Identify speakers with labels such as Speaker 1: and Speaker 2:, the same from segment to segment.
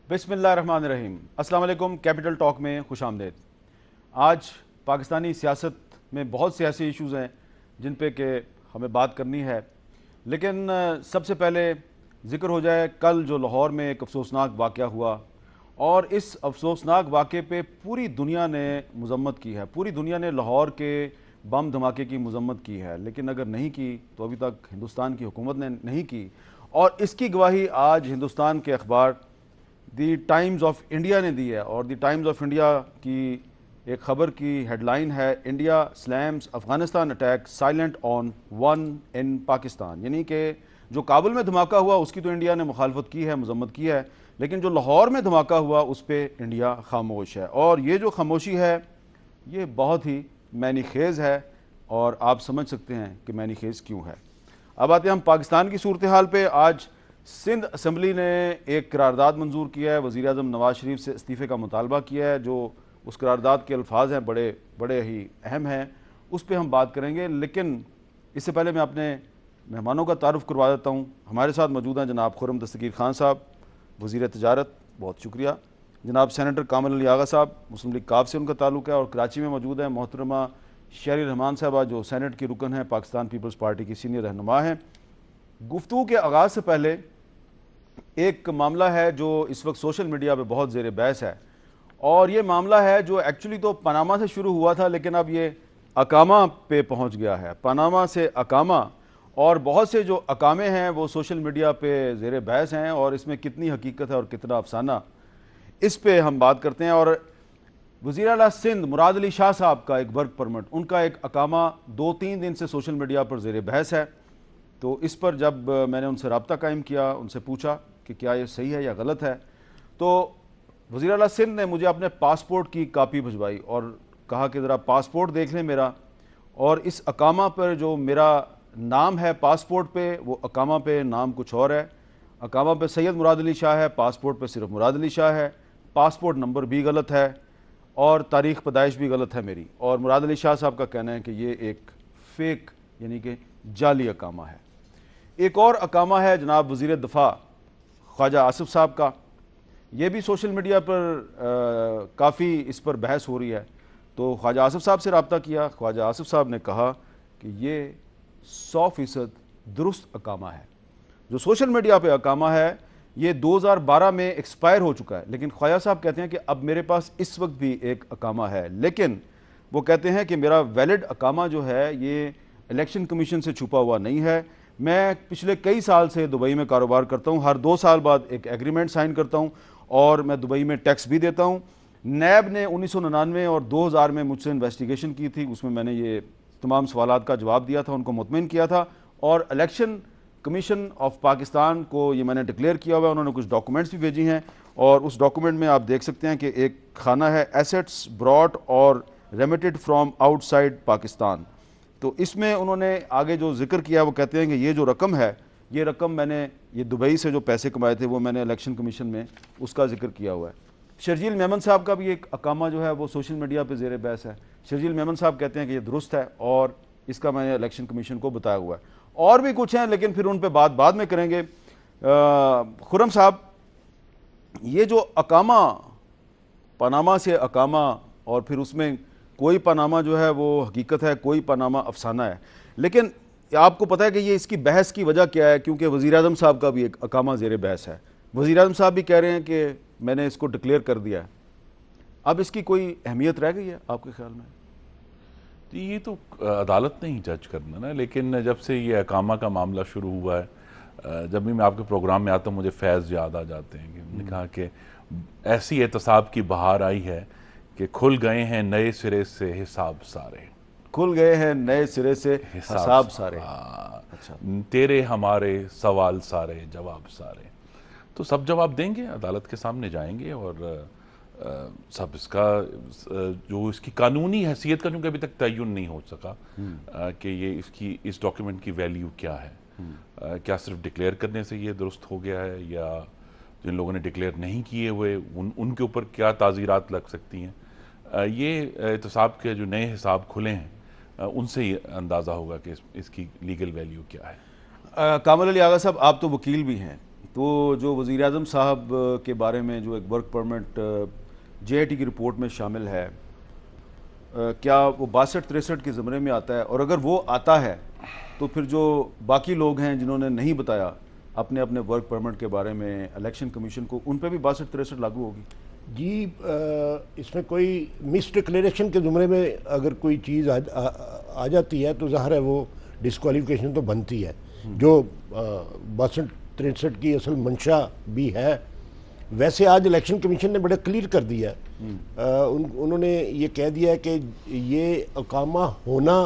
Speaker 1: बिस्मिल्लाहिर्रहमानिर्रहीम। अस्सलाम वालेकुम। कैपिटल टॉक में खुश आमदेद। आज पाकिस्तानी सियासत में बहुत से ऐसे इश्यूज़ हैं जिन पे कि हमें बात करनी है, लेकिन सबसे पहले ज़िक्र हो जाए कल जो लाहौर में एक अफसोसनाक वाक़या हुआ, और इस अफसोसनाक वाक़े पे पूरी दुनिया ने मज़म्मत की है। पूरी दुनिया ने लाहौर के बम धमाके की मज़म्मत की है, लेकिन अगर नहीं की तो अभी तक हिंदुस्तान की हुकूमत ने नहीं की। और इसकी गवाही आज हिंदुस्तान के अखबार दी टाइम्स ऑफ इंडिया ने दी है। और दी टाइम्स ऑफ इंडिया की एक ख़बर की हेडलाइन है, India slams Afghanistan attack silent on one in Pakistan. यानी कि जो काबुल में धमाका हुआ उसकी तो इंडिया ने मुखालफत की है, मजम्मत की है, लेकिन जो लाहौर में धमाका हुआ उस पर इंडिया खामोश है। और ये जो खामोशी है ये बहुत ही मैनी खेज़ है, और आप समझ सकते हैं कि मैनी खेज़ क्यों है। अब आते हैं हम पाकिस्तान की सूरत हाल पे। आज सिंध असम्बली ने एक करारदाद मंजूर किया है, वज़ीर आज़म नवाज शरीफ से इस्तीफ़े का मुतालबा किया है। जो उस करारदाद के अल्फाज हैं बड़े बड़े ही अहम हैं, उस पर हम बात करेंगे। लेकिन इससे पहले मैं अपने मेहमानों का तारुफ़ करवा देता हूँ। हमारे साथ मौजूद हैं जनाब खुर्रम दस्तगीर खान साहब, वज़ीर तजारत, बहुत शुक्रिया। जनाब सेनेटर कामिल अली आगा साहब, मुस्लिम लीग काफ से उनका ताल्लुक़ है। और कराची में मौजूद है मोहतरमा शेरी रहमान साहबा, जो सेनेट की रुकन है, पाकिस्तान पीपल्स पार्टी की सीनियर रहनुमा हैं। गुफ्तगू के आगाज़ से पहले एक मामला है जो इस वक्त सोशल मीडिया पे बहुत ज़ेर बहस है, और ये मामला है जो एक्चुअली तो पनामा से शुरू हुआ था, लेकिन अब ये अकामा पे पहुंच गया है। पनामा से अकामा, और बहुत से जो अकामे हैं वो सोशल मीडिया पे ज़ेर बहस हैं, और इसमें कितनी हकीकत है और कितना अफसाना, इस पे हम बात करते हैं। और वज़ीर आला सिंध मुराद अली शाह साहब का एक वर्क परमिट, उनका एक अकामा 2-3 दिन से सोशल मीडिया पर ज़ेर बहस है। तो इस पर जब मैंने उनसे रब्ता कायम किया, उनसे पूछा कि क्या ये सही है या गलत है, तो वज़ीर आला सिंध ने मुझे अपने पासपोर्ट की कापी भिजवाई और कहा कि ज़रा पासपोर्ट देख लें मेरा। और इस अकामा पर जो मेरा नाम है पासपोर्ट पे, वो अकामा पे नाम कुछ और है। अकामा पे सैयद मुराद अली शाह है, पासपोर्ट पे सिर्फ मुराद अली शाह है। पासपोर्ट नंबर भी गलत है और तारीख़ पैदाइश भी गलत है मेरी। और मुराद अली शाह साहब का कहना है कि ये एक फ़ेक यानी कि जाली अकामा है। एक और अकामा है जनाब वज़ीर दफ़ा ख्वाजा आसिफ साहब का, ये भी सोशल मीडिया पर काफ़ी इस पर बहस हो रही है। तो ख्वाजा आसिफ साहब से रब्ता किया, ख्वाजा आसिफ साहब ने कहा कि ये 100% दुरुस्त अकामा है। जो सोशल मीडिया पे अकामा है ये 2012 में एक्सपायर हो चुका है, लेकिन ख्वाजा साहब कहते हैं कि अब मेरे पास इस वक्त भी एक अकामा है, लेकिन वो कहते हैं कि मेरा वैलिड अकामा जो है ये इलेक्शन कमीशन से छुपा हुआ नहीं है। मैं पिछले कई साल से दुबई में कारोबार करता हूँ, हर 2 साल बाद एक एग्रीमेंट साइन करता हूँ, और मैं दुबई में टैक्स भी देता हूँ। नैब ने 1999 और 2000 में मुझसे इन्वेस्टिगेशन की थी, उसमें मैंने ये तमाम सवालात का जवाब दिया था, उनको मुतमिन किया था। और इलेक्शन कमीशन ऑफ पाकिस्तान को ये मैंने डिक्लेयर किया हुआ है। उन्होंने कुछ डॉक्यूमेंट्स भी भेजी हैं, और उस डॉक्यूमेंट में आप देख सकते हैं कि एक खाना है एसेट्स ब्रॉट और रेमिटेड फ्रॉम आउटसाइड पाकिस्तान। तो इसमें उन्होंने आगे जो जिक्र किया वो कहते हैं कि ये जो रकम है, ये रकम मैंने ये दुबई से जो पैसे कमाए थे वो मैंने इलेक्शन कमीशन में उसका जिक्र किया हुआ है। शर्जील मेमन साहब का भी एक अकामा जो है वो सोशल मीडिया पे ज़ेर बहस है। शर्जील मेमन साहब कहते हैं कि ये दुरुस्त है और इसका मैंने इलेक्शन कमीशन को बताया हुआ है। और भी कुछ हैं, लेकिन फिर उन पर बात बाद में करेंगे। खुर्रम साहब, ये जो अकामा पनामा से अकामा, और फिर उसमें कोई पनामा जो है वो हकीकत है, कोई पनामा अफसाना है, लेकिन आपको पता है कि ये इसकी बहस की वजह क्या है? क्योंकि वज़ीर आज़म साहब का भी एक अकामा ज़ेर बहस है। वज़ीर आज़म साहब भी कह रहे हैं कि मैंने इसको डिक्लेयर कर दिया है। अब इसकी कोई अहमियत रह गई है आपके ख्याल में?
Speaker 2: तो ये तो अदालत ने ही जज करना ना, लेकिन जब से ये अकामा का मामला शुरू हुआ है, जब भी मैं आपके प्रोग्राम में आता हूँ मुझे फैज़ याद आ जाते हैं कि उन्होंने कहा कि ऐसी एहतसाब की बहार आई है कि खुल गए हैं नए सिरे से हिसाब सारे।
Speaker 1: खुल गए हैं नए सिरे से हिसाब सारे।
Speaker 2: अच्छा, तेरे हमारे सवाल सारे जवाब सारे। तो सब जवाब देंगे, अदालत के सामने जाएंगे, और सब इसका जो इसकी कानूनी हैसियत का क्योंकि अभी तक तयन नहीं हो सका कि ये इसकी इस डॉक्यूमेंट की वैल्यू क्या है। क्या सिर्फ डिक्लेयर करने से ये दुरुस्त हो गया है, या जिन लोगों ने डिक्लेयर नहीं किए हुए उनके ऊपर क्या ताज़ीरात लग सकती हैं? ये एहतसाब के जो नए हिसाब खुले हैं उनसे ही अंदाज़ा होगा कि इसकी लीगल वैल्यू क्या है।
Speaker 1: कामिल अली आगा साहब, आप तो वकील भी हैं, तो जो वज़ीर आज़म साहब के बारे में जो एक वर्क परमिट JIT की रिपोर्ट में शामिल है, क्या वो 62-63 के ज़मरे में आता है? और अगर वो आता है तो फिर जो बाकी लोग हैं जिन्होंने नहीं बताया अपने अपने वर्क परमिट के बारे में इलेक्शन कमीशन को, उन पर भी 62-63 लागू होगी?
Speaker 3: जी, इसमें कोई मिस डिक्लेरेशन के ज़ुमरे में अगर कोई चीज़ आ जाती है तो ज़ाहिर है वो डिस्क्वालिफिकेशन तो बनती है, जो 62-63 की असल मंशा भी है। वैसे आज इलेक्शन कमीशन ने बड़ा क्लियर कर दिया है, उन्होंने ये कह दिया है कि ये अकामा होना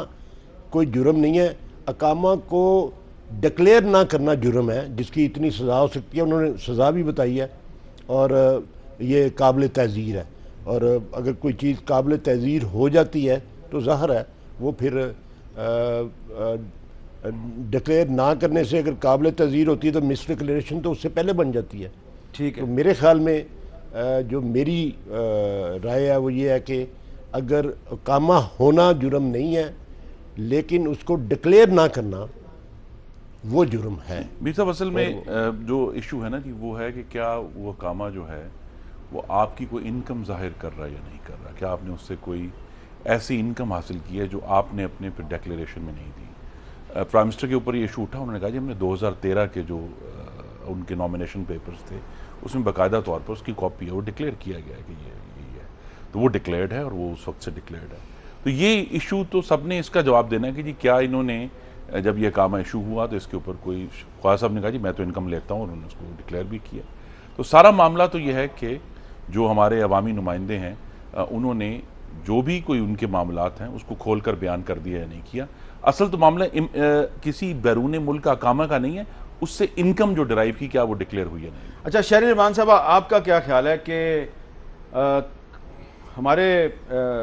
Speaker 3: कोई जुर्म नहीं है, अकामा को डिक्लेयर ना करना जुर्म है जिसकी इतनी सज़ा हो सकती है। उन्होंने सज़ा भी बताई है और ये काबिल तज़ीर है, और अगर कोई चीज़ काबिल तज़ीर हो जाती है तो ज़ाहिर है वो फिर डिक्लेयर ना करने से अगर काबिल तज़ीर होती है तो मिस डिक्लेरेशन तो उससे पहले बन जाती है।
Speaker 1: ठीक है।
Speaker 3: तो मेरे ख्याल में जो मेरी राय है वो ये है कि अगर कामा होना जुर्म नहीं है लेकिन उसको डिक्लेयर ना करना वो जुर्म है।
Speaker 2: मीर साहब, असल में जो इशू है ना कि वो है कि क्या वो कामा जो है वो आपकी कोई इनकम जाहिर कर रहा है या नहीं कर रहा, क्या आपने उससे कोई ऐसी इनकम हासिल की है जो आपने अपने डिक्लेरेशन में नहीं दी। प्राइम मिनिस्टर के ऊपर ये इशू उठा, उन्होंने कहा जी हमने 2013 के जो उनके नॉमिनेशन पेपर्स थे उसमें बाकायदा तौर पर उसकी कॉपी है, वो डिक्लेयर किया गया है कि ये है, तो वो डिक्लेयर्ड है और वो उस वक्त से डिक्लेयर्ड है। तो ये इशू तो सबने इसका जवाब देना है कि जी क्या इन्होंने जब ये कामा इशू हुआ तो इसके ऊपर कोई, ख्वाजा साहब ने कहा जी मैं तो इनकम लेता हूँ और उन्होंने उसको डिक्लेयर भी किया। तो सारा मामला तो ये है कि जो हमारे अवामी नुमाइंदे हैं उन्होंने जो भी कोई उनके मामलात हैं उसको खोल कर बयान कर दिया या नहीं किया। असल तो मामला किसी बैरून मुल्क का कामा का नहीं है, उससे इनकम जो डिराइव की क्या वो डिक्लेयर हुई है नहीं।
Speaker 1: अच्छा, शहरी रहमान साहब, आपका क्या ख्याल है कि हमारे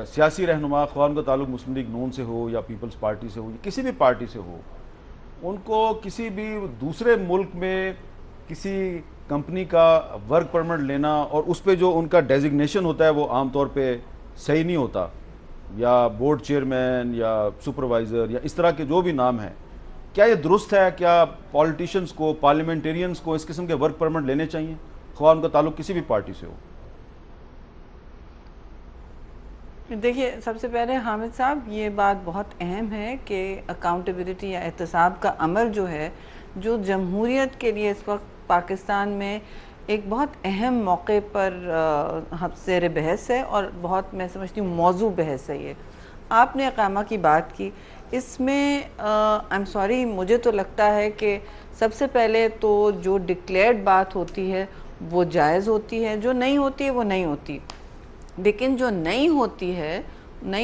Speaker 1: सियासी रहनुमा, ख्वाह उनका ताल्लुक मुस्लिम लीग नून से हो या पीपल्स पार्टी से हो या किसी भी पार्टी से हो, उनको किसी भी दूसरे मुल्क में किसी कंपनी का वर्क परमिट लेना और उस पर जो उनका डेजिग्नेशन होता है वो आमतौर पे सही नहीं होता, या बोर्ड चेयरमैन या सुपरवाइज़र या इस तरह के जो भी नाम हैं, क्या ये दुरुस्त है? क्या पॉलिटिशियंस को, पार्लियामेंटेरियंस को इस किस्म के वर्क परमिट लेने चाहिए, ख्वाह उनका ताल्लुक किसी भी पार्टी से हो?
Speaker 4: देखिए, सबसे पहले हामिद साहब, ये बात बहुत अहम है कि अकाउंटेबिलिटी या एहतसाब का अमल जो है, जो जमहूरियत के लिए इस वक्त पाकिस्तान में एक बहुत अहम मौके पर ज़ेर बहस है और बहुत, मैं समझती हूँ, मौजू बहस है। ये आपने अकामा की बात की, इसमें आई एम सॉरी, मुझे तो लगता है कि सबसे पहले तो जो डिक्लेयर्ड बात होती है वो जायज़ होती है, जो नहीं होती है वो नहीं होती। लेकिन जो नहीं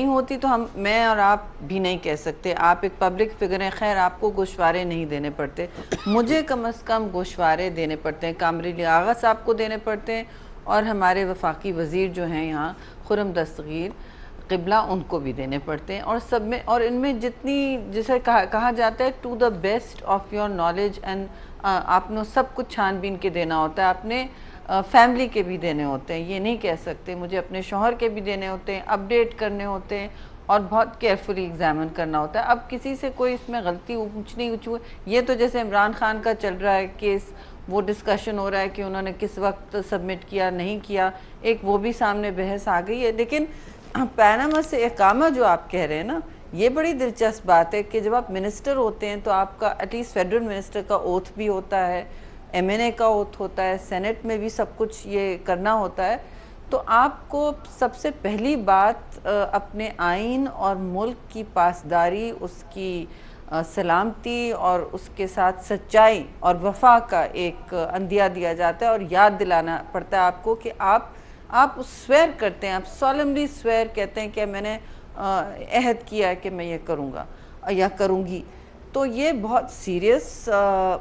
Speaker 4: होती तो मैं और आप भी नहीं कह सकते। आप एक पब्लिक फिगर हैं, खैर आपको गोशवारे नहीं देने पड़ते, मुझे कम अज़ कम गोशवारे देने पड़ते हैं, कामरी लियाकत साहब को देने पड़ते हैं और हमारे वफाकी वज़ीर जो हैं यहाँ खुर्रम दस्तगीर क़िबला, उनको भी देने पड़ते हैं। और सब में, और इनमें जितनी, जिसे कहा जाता है to the best of your knowledge and, आपने सब कुछ छानबीन के देना होता है, आपने फैमिली के भी देने होते हैं, ये नहीं कह सकते, मुझे अपने शौहर के भी देने होते हैं, अपडेट करने होते हैं और बहुत केयरफुली एग्जामिन करना होता है। अब किसी से कोई इसमें गलती ऊँच नहीं ऊँच, ये तो जैसे इमरान खान का चल रहा है केस, वो डिस्कशन हो रहा है कि उन्होंने किस वक्त सबमिट किया नहीं किया, एक वो भी सामने बहस आ गई है। लेकिन पैनामा से इकामा जो आप कह रहे हैं ना, ये बड़ी दिलचस्प बात है कि जब आप मिनिस्टर होते हैं तो आपका एटलीस्ट फेडरल मिनिस्टर का ओथ भी होता है, MNA का ओथ होता है, सेनेट में भी सब कुछ ये करना होता है। तो आपको सबसे पहली बात अपने आइन और मुल्क की पासदारी, उसकी सलामती और उसके साथ सच्चाई और वफा का एक अंदिया दिया जाता है और याद दिलाना पड़ता है आपको कि आप स्वेर करते हैं, आप सॉलमली स्वेर कहते हैं कि मैंने अहद किया है कि मैं ये करूँगा या करूँगी। तो ये बहुत सीरियस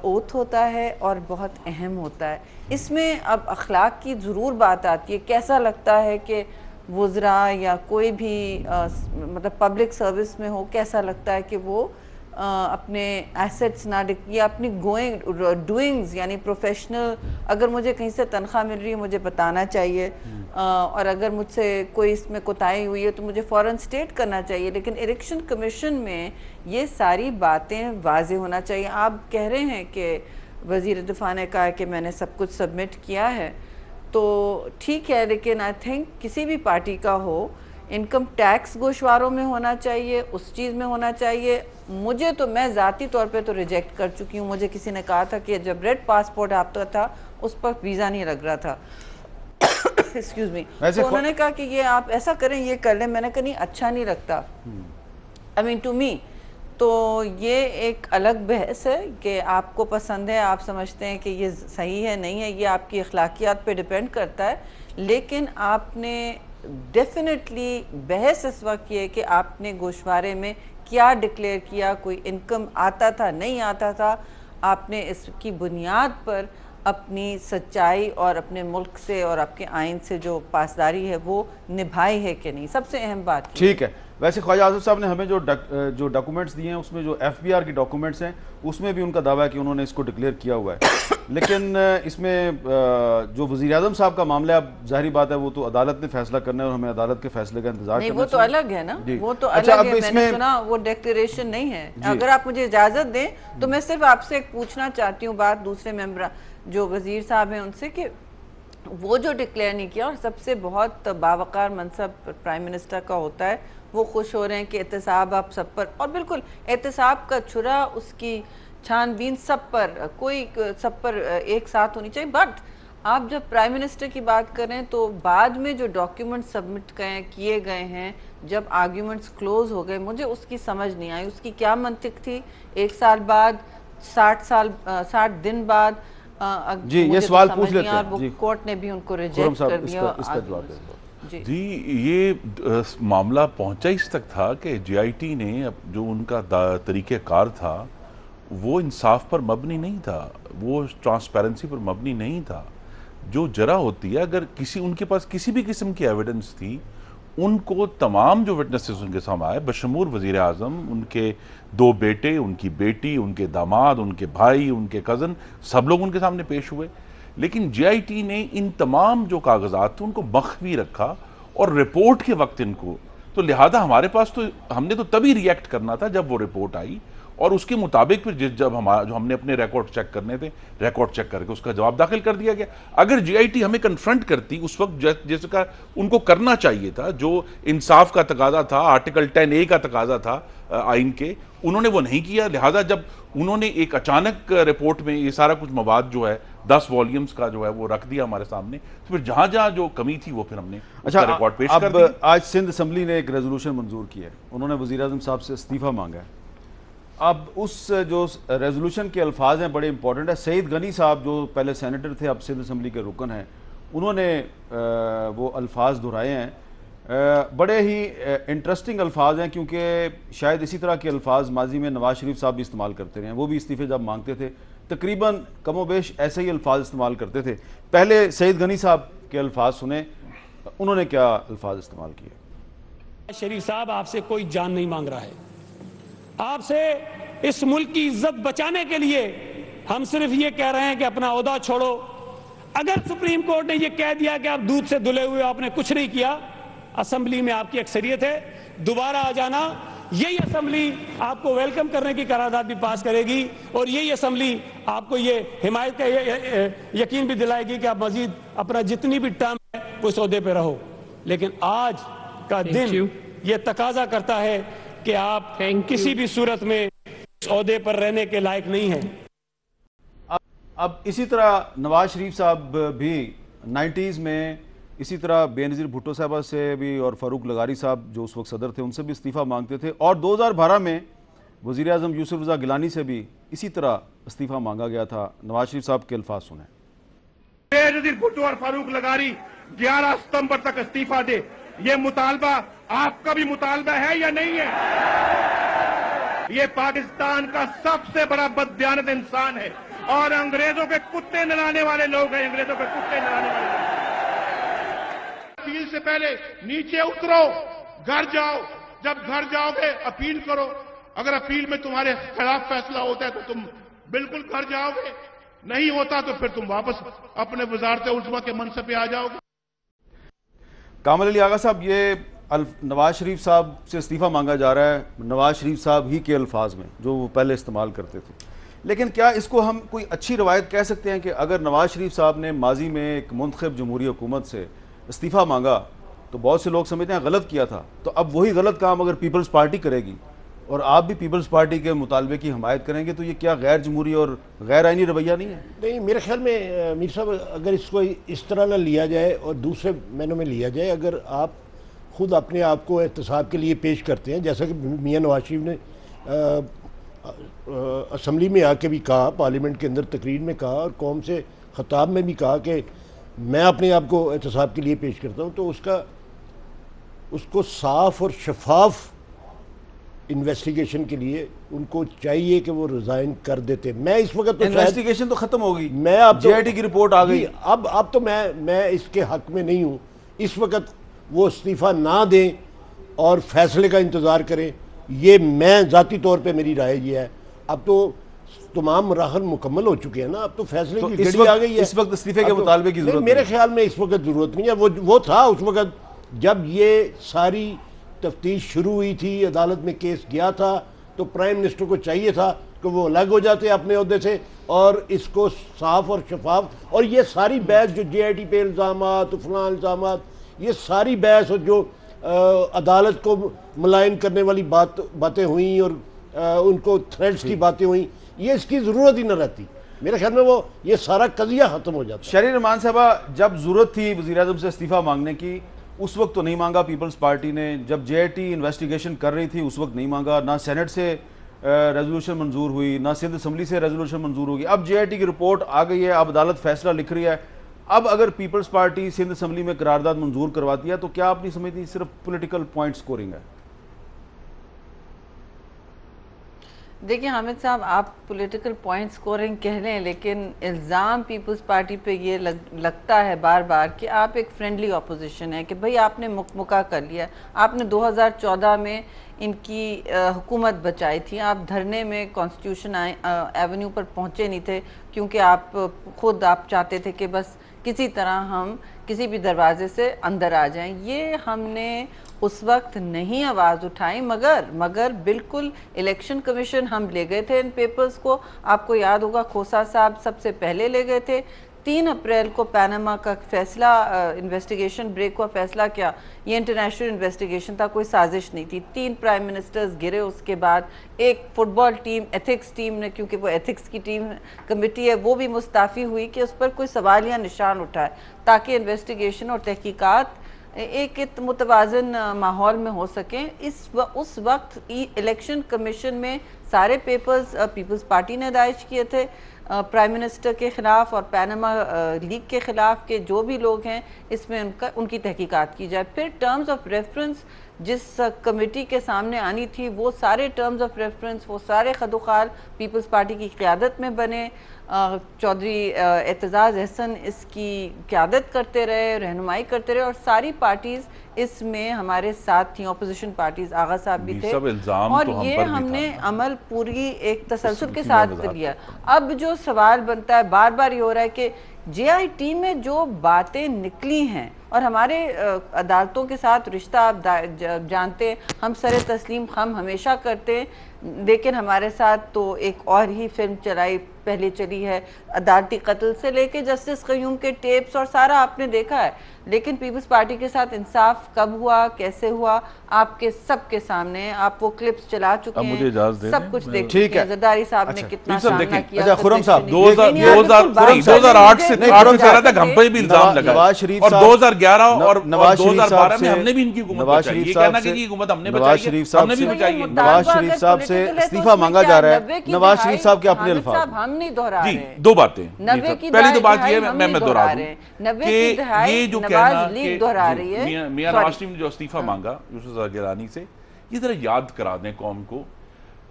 Speaker 4: ओथ होता है और बहुत अहम होता है। इसमें अब अखलाक की ज़रूर बात आती है, कैसा लगता है कि वज़रा या कोई भी मतलब पब्लिक सर्विस में हो, कैसा लगता है कि वो अपने एसेट्स ना या अपनी डूइंग्स यानी प्रोफेशनल, अगर मुझे कहीं से तनख्वाह मिल रही है मुझे बताना चाहिए, और अगर मुझसे कोई इसमें कोताही हुई है तो मुझे फ़ौरन स्टेट करना चाहिए। लेकिन इलेक्शन कमीशन में ये सारी बातें वाज़ेह होना चाहिए। आप कह रहे हैं कि वज़ीर दिफा ने कहा कि मैंने सब कुछ सबमिट किया है, तो ठीक है, लेकिन आई थिंक किसी भी पार्टी का हो, इनकम टैक्स गोशवारों में होना चाहिए, उस चीज़ में होना चाहिए। मुझे तो, मैं ज़ाती तौर पे तो रिजेक्ट कर चुकी हूँ। मुझे किसी ने कहा था कि जब रेड पासपोर्ट आपका था उस पर वीज़ा नहीं लग रहा था एक्सक्यूज़ मी, तो उन्होंने कहा कि ये आप ऐसा करें, ये कर लें। मैंने कहा नहीं, अच्छा नहीं लगता, आई मीन टू मी। तो ये एक अलग बहस है कि आपको पसंद है, आप समझते हैं कि ये सही है नहीं है, ये आपकी अखलाकियात पे डिपेंड करता है। लेकिन आपने डेफिनेटली बहस इस वक्त ये कि आपने गोशवारे में क्या डिक्लेयर किया, कोई इनकम आता था नहीं आता था, आपने इसकी बुनियाद पर अपनी सच्चाई और अपने मुल्क से और आपके आइन से जो पासदारी है वो निभाई है कि नहीं, सबसे अहम बात।
Speaker 1: ठीक है, वैसे ख्वाजा आज़म साहब ने हमें जो डॉक्यूमेंट्स दिए हैं उसमें जो FBR की डॉक्यूमेंट्स हैं उसमें भी उनका दावा है कि उन्होंने इसको डिक्लेयर किया हुआ है। लेकिन इसमें जो वज़ीर आज़म साहब का मामला है, अब जाहिर बात है वो तो अदालत ने फैसला करना है और हमें अदालत के फैसले का इंतजार
Speaker 4: नहीं,
Speaker 1: करना
Speaker 4: वो तो अलग है ना, वो तो
Speaker 1: अच्छा,
Speaker 4: अलग है।
Speaker 1: इसमें
Speaker 4: मैंने सुना वो डिक्लेरेशन नहीं है। अगर आप मुझे इजाजत दें तो मैं सिर्फ आपसे एक पूछना चाहती हूँ बात, दूसरे मेंबर जो वजीर साहब हैं उनसे, कि वो जो डिक्लेयर नहीं किया, और सबसे बहुत बावकार मनसब प्राइम मिनिस्टर का होता है, वो खुश हो रहे हैं कि एहतसाब आप सब पर, और बिल्कुल एहतसाब का छुरा, उसकी छानबीन सब पर, कोई सब पर एक साथ होनी चाहिए। बट आप जब प्राइम मिनिस्टर की बात करें तो बाद में जो डॉक्यूमेंट सबमिट किए गए हैं, जब आर्ग्यूमेंट्स क्लोज हो गए, मुझे उसकी समझ नहीं आई, उसकी क्या मंतिक थी। 1 साल बाद, 60 दिन बाद,
Speaker 1: जी ये सवाल पूछ लेते हैं।
Speaker 4: वो कोर्ट ने भी उनको रिजेक्ट कर दिया।
Speaker 2: जी ये मामला पहुंचा इस तक था कि JIT ने जो उनका तरीक़ेकार था वो इंसाफ पर मबनी नहीं था, वो ट्रांसपेरेंसी पर मबनी नहीं था। जो जरा होती है, अगर उनके पास किसी भी किस्म की एविडेंस थी, उनको तमाम जो विटनेसेस उनके सामने आए, बशमूर वज़ीर आज़म, उनके 2 बेटे, उनकी बेटी, उनके दामाद, उनके भाई, उनके कज़न, सब लोग उनके सामने पेश हुए। लेकिन JIT ने इन तमाम जो कागजात थे उनको मख्फी रखा और रिपोर्ट के वक्त इनको, तो लिहाजा हमारे पास तो, हमने तो तभी रिएक्ट करना था जब वो रिपोर्ट आई, और उसके मुताबिक फिर जब हमने अपने रिकॉर्ड चेक करने थे, रिकॉर्ड चेक करके उसका जवाब दाखिल कर दिया गया। अगर JIT हमें कन्फ्रंट करती उस वक्त जैसे का उनको करना चाहिए था, जो इंसाफ का तकाजा था, आर्टिकल 10A का तकाजा था आइन के, उन्होंने वो नहीं किया। लिहाजा जब उन्होंने एक अचानक रिपोर्ट में ये सारा कुछ मवाद जो है 10 वॉल्यूम्स का जो है वो रख दिया हमारे सामने, तो फिर जहां जहां जो कमी थी वो फिर हमने रिकॉर्ड पेश कर दिया।
Speaker 1: आज सिंध असम्बली ने एक रेजोल्यूशन मंजूर किया है, उन्होंने वज़ीर आज़म साहब से इस्तीफ़ा मांगा है। अब उस जो रेजोल्यूशन के अल्फाज हैं बड़े इंपॉर्टेंट है। सईद गनी साहब जो पहले सेनेटर थे, अब सिंध असम्बली के रुकन हैं, उन्होंने वो अल्फाज दोहराए हैं। बड़े ही इंटरेस्टिंग अल्फाज हैं, क्योंकि शायद इसी तरह के अल्फाज माजी में नवाज शरीफ साहब भी इस्तेमाल करते रहे हैं। वो भी इस्तीफ़े जब मांगते थे तकरीबन कमोबेश ऐसे ही अल्फाज इस्तेमाल करते थे। पहले सईद गनी साहब के अल्फाज सुने, उन्होंने क्या अल्फाज इस्तेमाल किए।
Speaker 5: शरीफ साहब, आपसे कोई जान नहीं मांग रहा है, आपसे इस मुल्क की इज्जत बचाने के लिए हम सिर्फ ये कह रहे हैं कि अपना ओहदा छोड़ो। अगर सुप्रीम कोर्ट ने ये कह दिया कि आप दूध से धुले हुए, आपने कुछ नहीं किया, असेंबली में आपकी अक्सरियत है, दोबारा आ जाना। यही असेंबली आपको वेलकम करने की करारदाद भी पास करेगी, और यही असेंबली आपको ये हिमायत का यकीन भी दिलाएगी कि आप मजीद अपना जितनी भी टर्म है उस ओहदे पे रहो। लेकिन आज का दिन ये तकाजा करता है कि आप किसी भी सूरत में इस ओहदे पर रहने के लायक नहीं हैं।
Speaker 1: अब इसी तरह नवाज शरीफ साहब भी 90s में इसी तरह बेनज़ीर भुट्टो साहबा से भी, और फारूक लगारी साहब जो उस वक्त सदर थे, उनसे भी इस्तीफ़ा मांगते थे, और 2012 में वज़ीर आज़म यूसुफ रज़ा गिलानी से भी इसी तरह इस्तीफ़ा मांगा गया था। नवाज शरीफ साहब के अल्फाज सुने।
Speaker 6: बेनज़ीर भुट्टो और फारूक लगारी 11 सितंबर तक इस्तीफा दे, ये मुतालबा आपका भी मुतालबा है या नहीं है? ये पाकिस्तान का सबसे बड़ा बददियानत इंसान है और अंग्रेजों के कुत्ते नहलाने वाले लोग हैं, अंग्रेजों के कुत्ते नहलाने वाले लोग। अपील से पहले नीचे उतरो, घर जाओ, जब घर जाओगे अपील करो। अगर अपील में तुम्हारे खिलाफ फैसला होता है तो तुम बिल्कुल घर जाओगे, नहीं होता तो फिर तुम वापस अपने वज़ारत उज़्मा के मनसब पे आ जाओगे।
Speaker 1: कामल अली आगा साहब, ये नवाज शरीफ साहब से इस्तीफ़ा मांगा जा रहा है नवाज शरीफ साहब ही के अल्फाज में जो वो पहले इस्तेमाल करते थे, लेकिन क्या इसको हम कोई अच्छी रवायत कह सकते हैं कि अगर नवाज शरीफ साहब ने माजी में एक मुंतखब जमहूरी हुकूमत से इस्तीफ़ा मांगा तो बहुत से लोग समझते हैं गलत किया था, तो अब वही गलत काम अगर पीपल्स पार्टी करेगी और आप भी पीपल्स पार्टी के मुतालबे की हमायत करेंगे, तो ये क्या गैर जमहूरी और गैर आइनी रवैया नहीं है?
Speaker 3: नहीं, मेरे ख्याल में मीर साहब, अगर इसको इस तरह ना लिया जाए और दूसरे मैनों में लिया जाए, अगर आप खुद अपने आप को एहतसाब के लिए पेश करते हैं, जैसा कि मियां नवाज शरीफ ने असम्बली में आके भी कहा, पार्लियामेंट के अंदर तकरीर में कहा और कौम से खिताब में भी कहा कि मैं अपने आप को एहतसाब के लिए पेश करता हूँ, तो उसको साफ और शफाफ इन्वेस्टिगेशन के लिए उनको चाहिए कि वो रिजाइन कर देते। मैं इस वक्त तो
Speaker 1: इन्वेस्टिगेशन तो खत्म हो गई,
Speaker 3: मैं अब
Speaker 1: JIT की रिपोर्ट आ गई,
Speaker 3: अब तो मैं इसके हक में नहीं हूँ। इस वक्त वो इस्तीफ़ा ना दें और फैसले का इंतज़ार करें, ये मैं ज़ाती तौर पे मेरी राय ये है। अब तो तमाम मराहल मुकम्मल हो चुके हैं ना, अब तो फैसले की घड़ी आ गई है।
Speaker 1: इस वक्त इस्तीफे के मुतालबे की जरूरत
Speaker 3: मेरे ख्याल में इस वक्त ज़रूरत नहीं है। वो था उस वक्त जब ये सारी तफ्तीश शुरू हुई थी, अदालत में केस गया था, तो प्राइम मिनिस्टर को चाहिए था कि वो अलग हो जाते अपने ओहदे से और इसको साफ और शफाफ, और ये सारी बहस जो JIT पे इल्ज़ामात, फलां इल्ज़ामात, ये सारी बहस और जो अदालत को मुलायन करने वाली बातें हुई और उनको थ्रेड्स की बातें हुई, ये इसकी ज़रूरत ही न रहती। मेरे ख्याल में वो ये सारा कज़िया ख़त्म हो जाता।
Speaker 1: शहरी रहमान साहबा, जब ज़रूरत थी वज़ीर-ए-आज़म से इस्तीफ़ा मांगने की, उस वक्त तो नहीं मांगा पीपल्स पार्टी ने। जब JIT इन्वेस्टिगेशन कर रही थी उस वक्त नहीं मांगा, ना सेनेट से रेजोल्यूशन मंजूर हुई, ना सिंध असम्बली से रेजोल्यूशन मंजूर होगी। अब JIT की रिपोर्ट आ गई है, अब अदालत फैसला लिख रही है। अब अगर पीपल्स पार्टी सिंध असम्बली में करारदाद मंजूर करवाती है तो क्या आप नहीं समझती सिर्फ पॉलिटिकल पॉइंट स्कोरिंग है?
Speaker 4: देखिए हामिद साहब, आप पॉलिटिकल पॉइंट स्कोरिंग कह लें, लेकिन इल्ज़ाम पीपल्स पार्टी पे ये लगता है बार बार कि आप एक फ्रेंडली ऑपोजिशन है, कि भाई आपने मुकमुका कर लिया। आपने 2014 में इनकी हुकूमत बचाई थी, आप धरने में कॉन्स्टिट्यूशन एवेन्यू पर पहुँचे नहीं थे क्योंकि आप चाहते थे कि बस किसी तरह हम किसी भी दरवाजे से अंदर आ जाएं। ये हमने उस वक्त नहीं आवाज़ उठाई, मगर बिल्कुल इलेक्शन कमीशन हम ले गए थे इन पेपर्स को। आपको याद होगा खोसा साहब सबसे पहले ले गए थे। 3 अप्रैल को पैनामा का फैसला, इन्वेस्टिगेशन ब्रेक का फैसला क्या, ये इंटरनेशनल इन्वेस्टिगेशन था, कोई साजिश नहीं थी। 3 प्राइम मिनिस्टर्स गिरे। उसके बाद एक फुटबॉल टीम, एथिक्स टीम ने, क्योंकि वो एथिक्स की टीम कमेटी है, वो भी मुस्ताफ़ी हुई कि उस पर कोई सवाल या निशान उठाए, ताकि इन्वेस्टिगेशन और तहकीकात एक मुतवाज़न माहौल में हो सकें। उस वक्त इलेक्शन कमीशन में सारे पेपर्स पीपल्स पार्टी ने दायर किए थे प्राइम मिनिस्टर के ख़िलाफ़ और पैनामा लीग के ख़िलाफ़ के जो भी लोग हैं इसमें उनकी तहकीकात की जाए। फिर टर्म्स ऑफ रेफरेंस जिस कमेटी के सामने आनी थी, वो सारे टर्म्स ऑफ रेफरेंस, वो सारे खदोखाल पीपल्स पार्टी की क़यादत में बने। चौधरी एतजाज़ अहसन इसकी क़यादत करते रहे, रहनुमाई करते रहे, और सारी पार्टीज़ इसमें हमारे साथ थी, अपोजिशन पार्टीज़, आगा साहब भी थे, और तो ये हमने अमल पूरी एक तसलसल के साथ लिया। अब जो सवाल बनता है बार बार ये हो रहा है कि JIT में जो बातें निकली हैं, और हमारे अदालतों के साथ रिश्ता आप जानते हैं, हम सरे तस्लीम हम हमेशा करते हैं, लेकिन हमारे साथ तो एक और ही फिल्म पहले चली है, अदालती कत्ल से लेके जस्टिस क़य्यूम के टेप्स और सारा आपने देखा है। लेकिन पीपल्स पार्टी के साथ इंसाफ कब हुआ, कैसे हुआ, आपके सबके सामने, आप वो क्लिप्स चला चुके हैं, सब कुछ देख चुके हैं। जरदारी साहब ने कितना सामना किया।
Speaker 1: अच्छा खुर्रम साहब,
Speaker 2: 2008 से हम पे भी इल्जाम लगा,
Speaker 1: नवाज शरीफ
Speaker 2: और 2011 और
Speaker 1: नवाज
Speaker 2: 2012 में हमने भी इनकी हुकूमत बचाई। ये कहना कि हुकूमत हमने बचाई, हमने भी बचाई।
Speaker 1: नवाज शरीफ साहब से इस्तीफा मांगा जा रहा है, नवाज शरीफ साहब के अपने अल्फाज
Speaker 4: हम नहीं दोहरा रहे।
Speaker 2: 2 बातें। पहली तो बात ये मैं दोहरा दूं कि ये जो कहना कि मियां नवाज शरीफ ने जो इस्तीफा मांगा यूसुफ गिलानी से, ये जरा याद करा दें कौम को।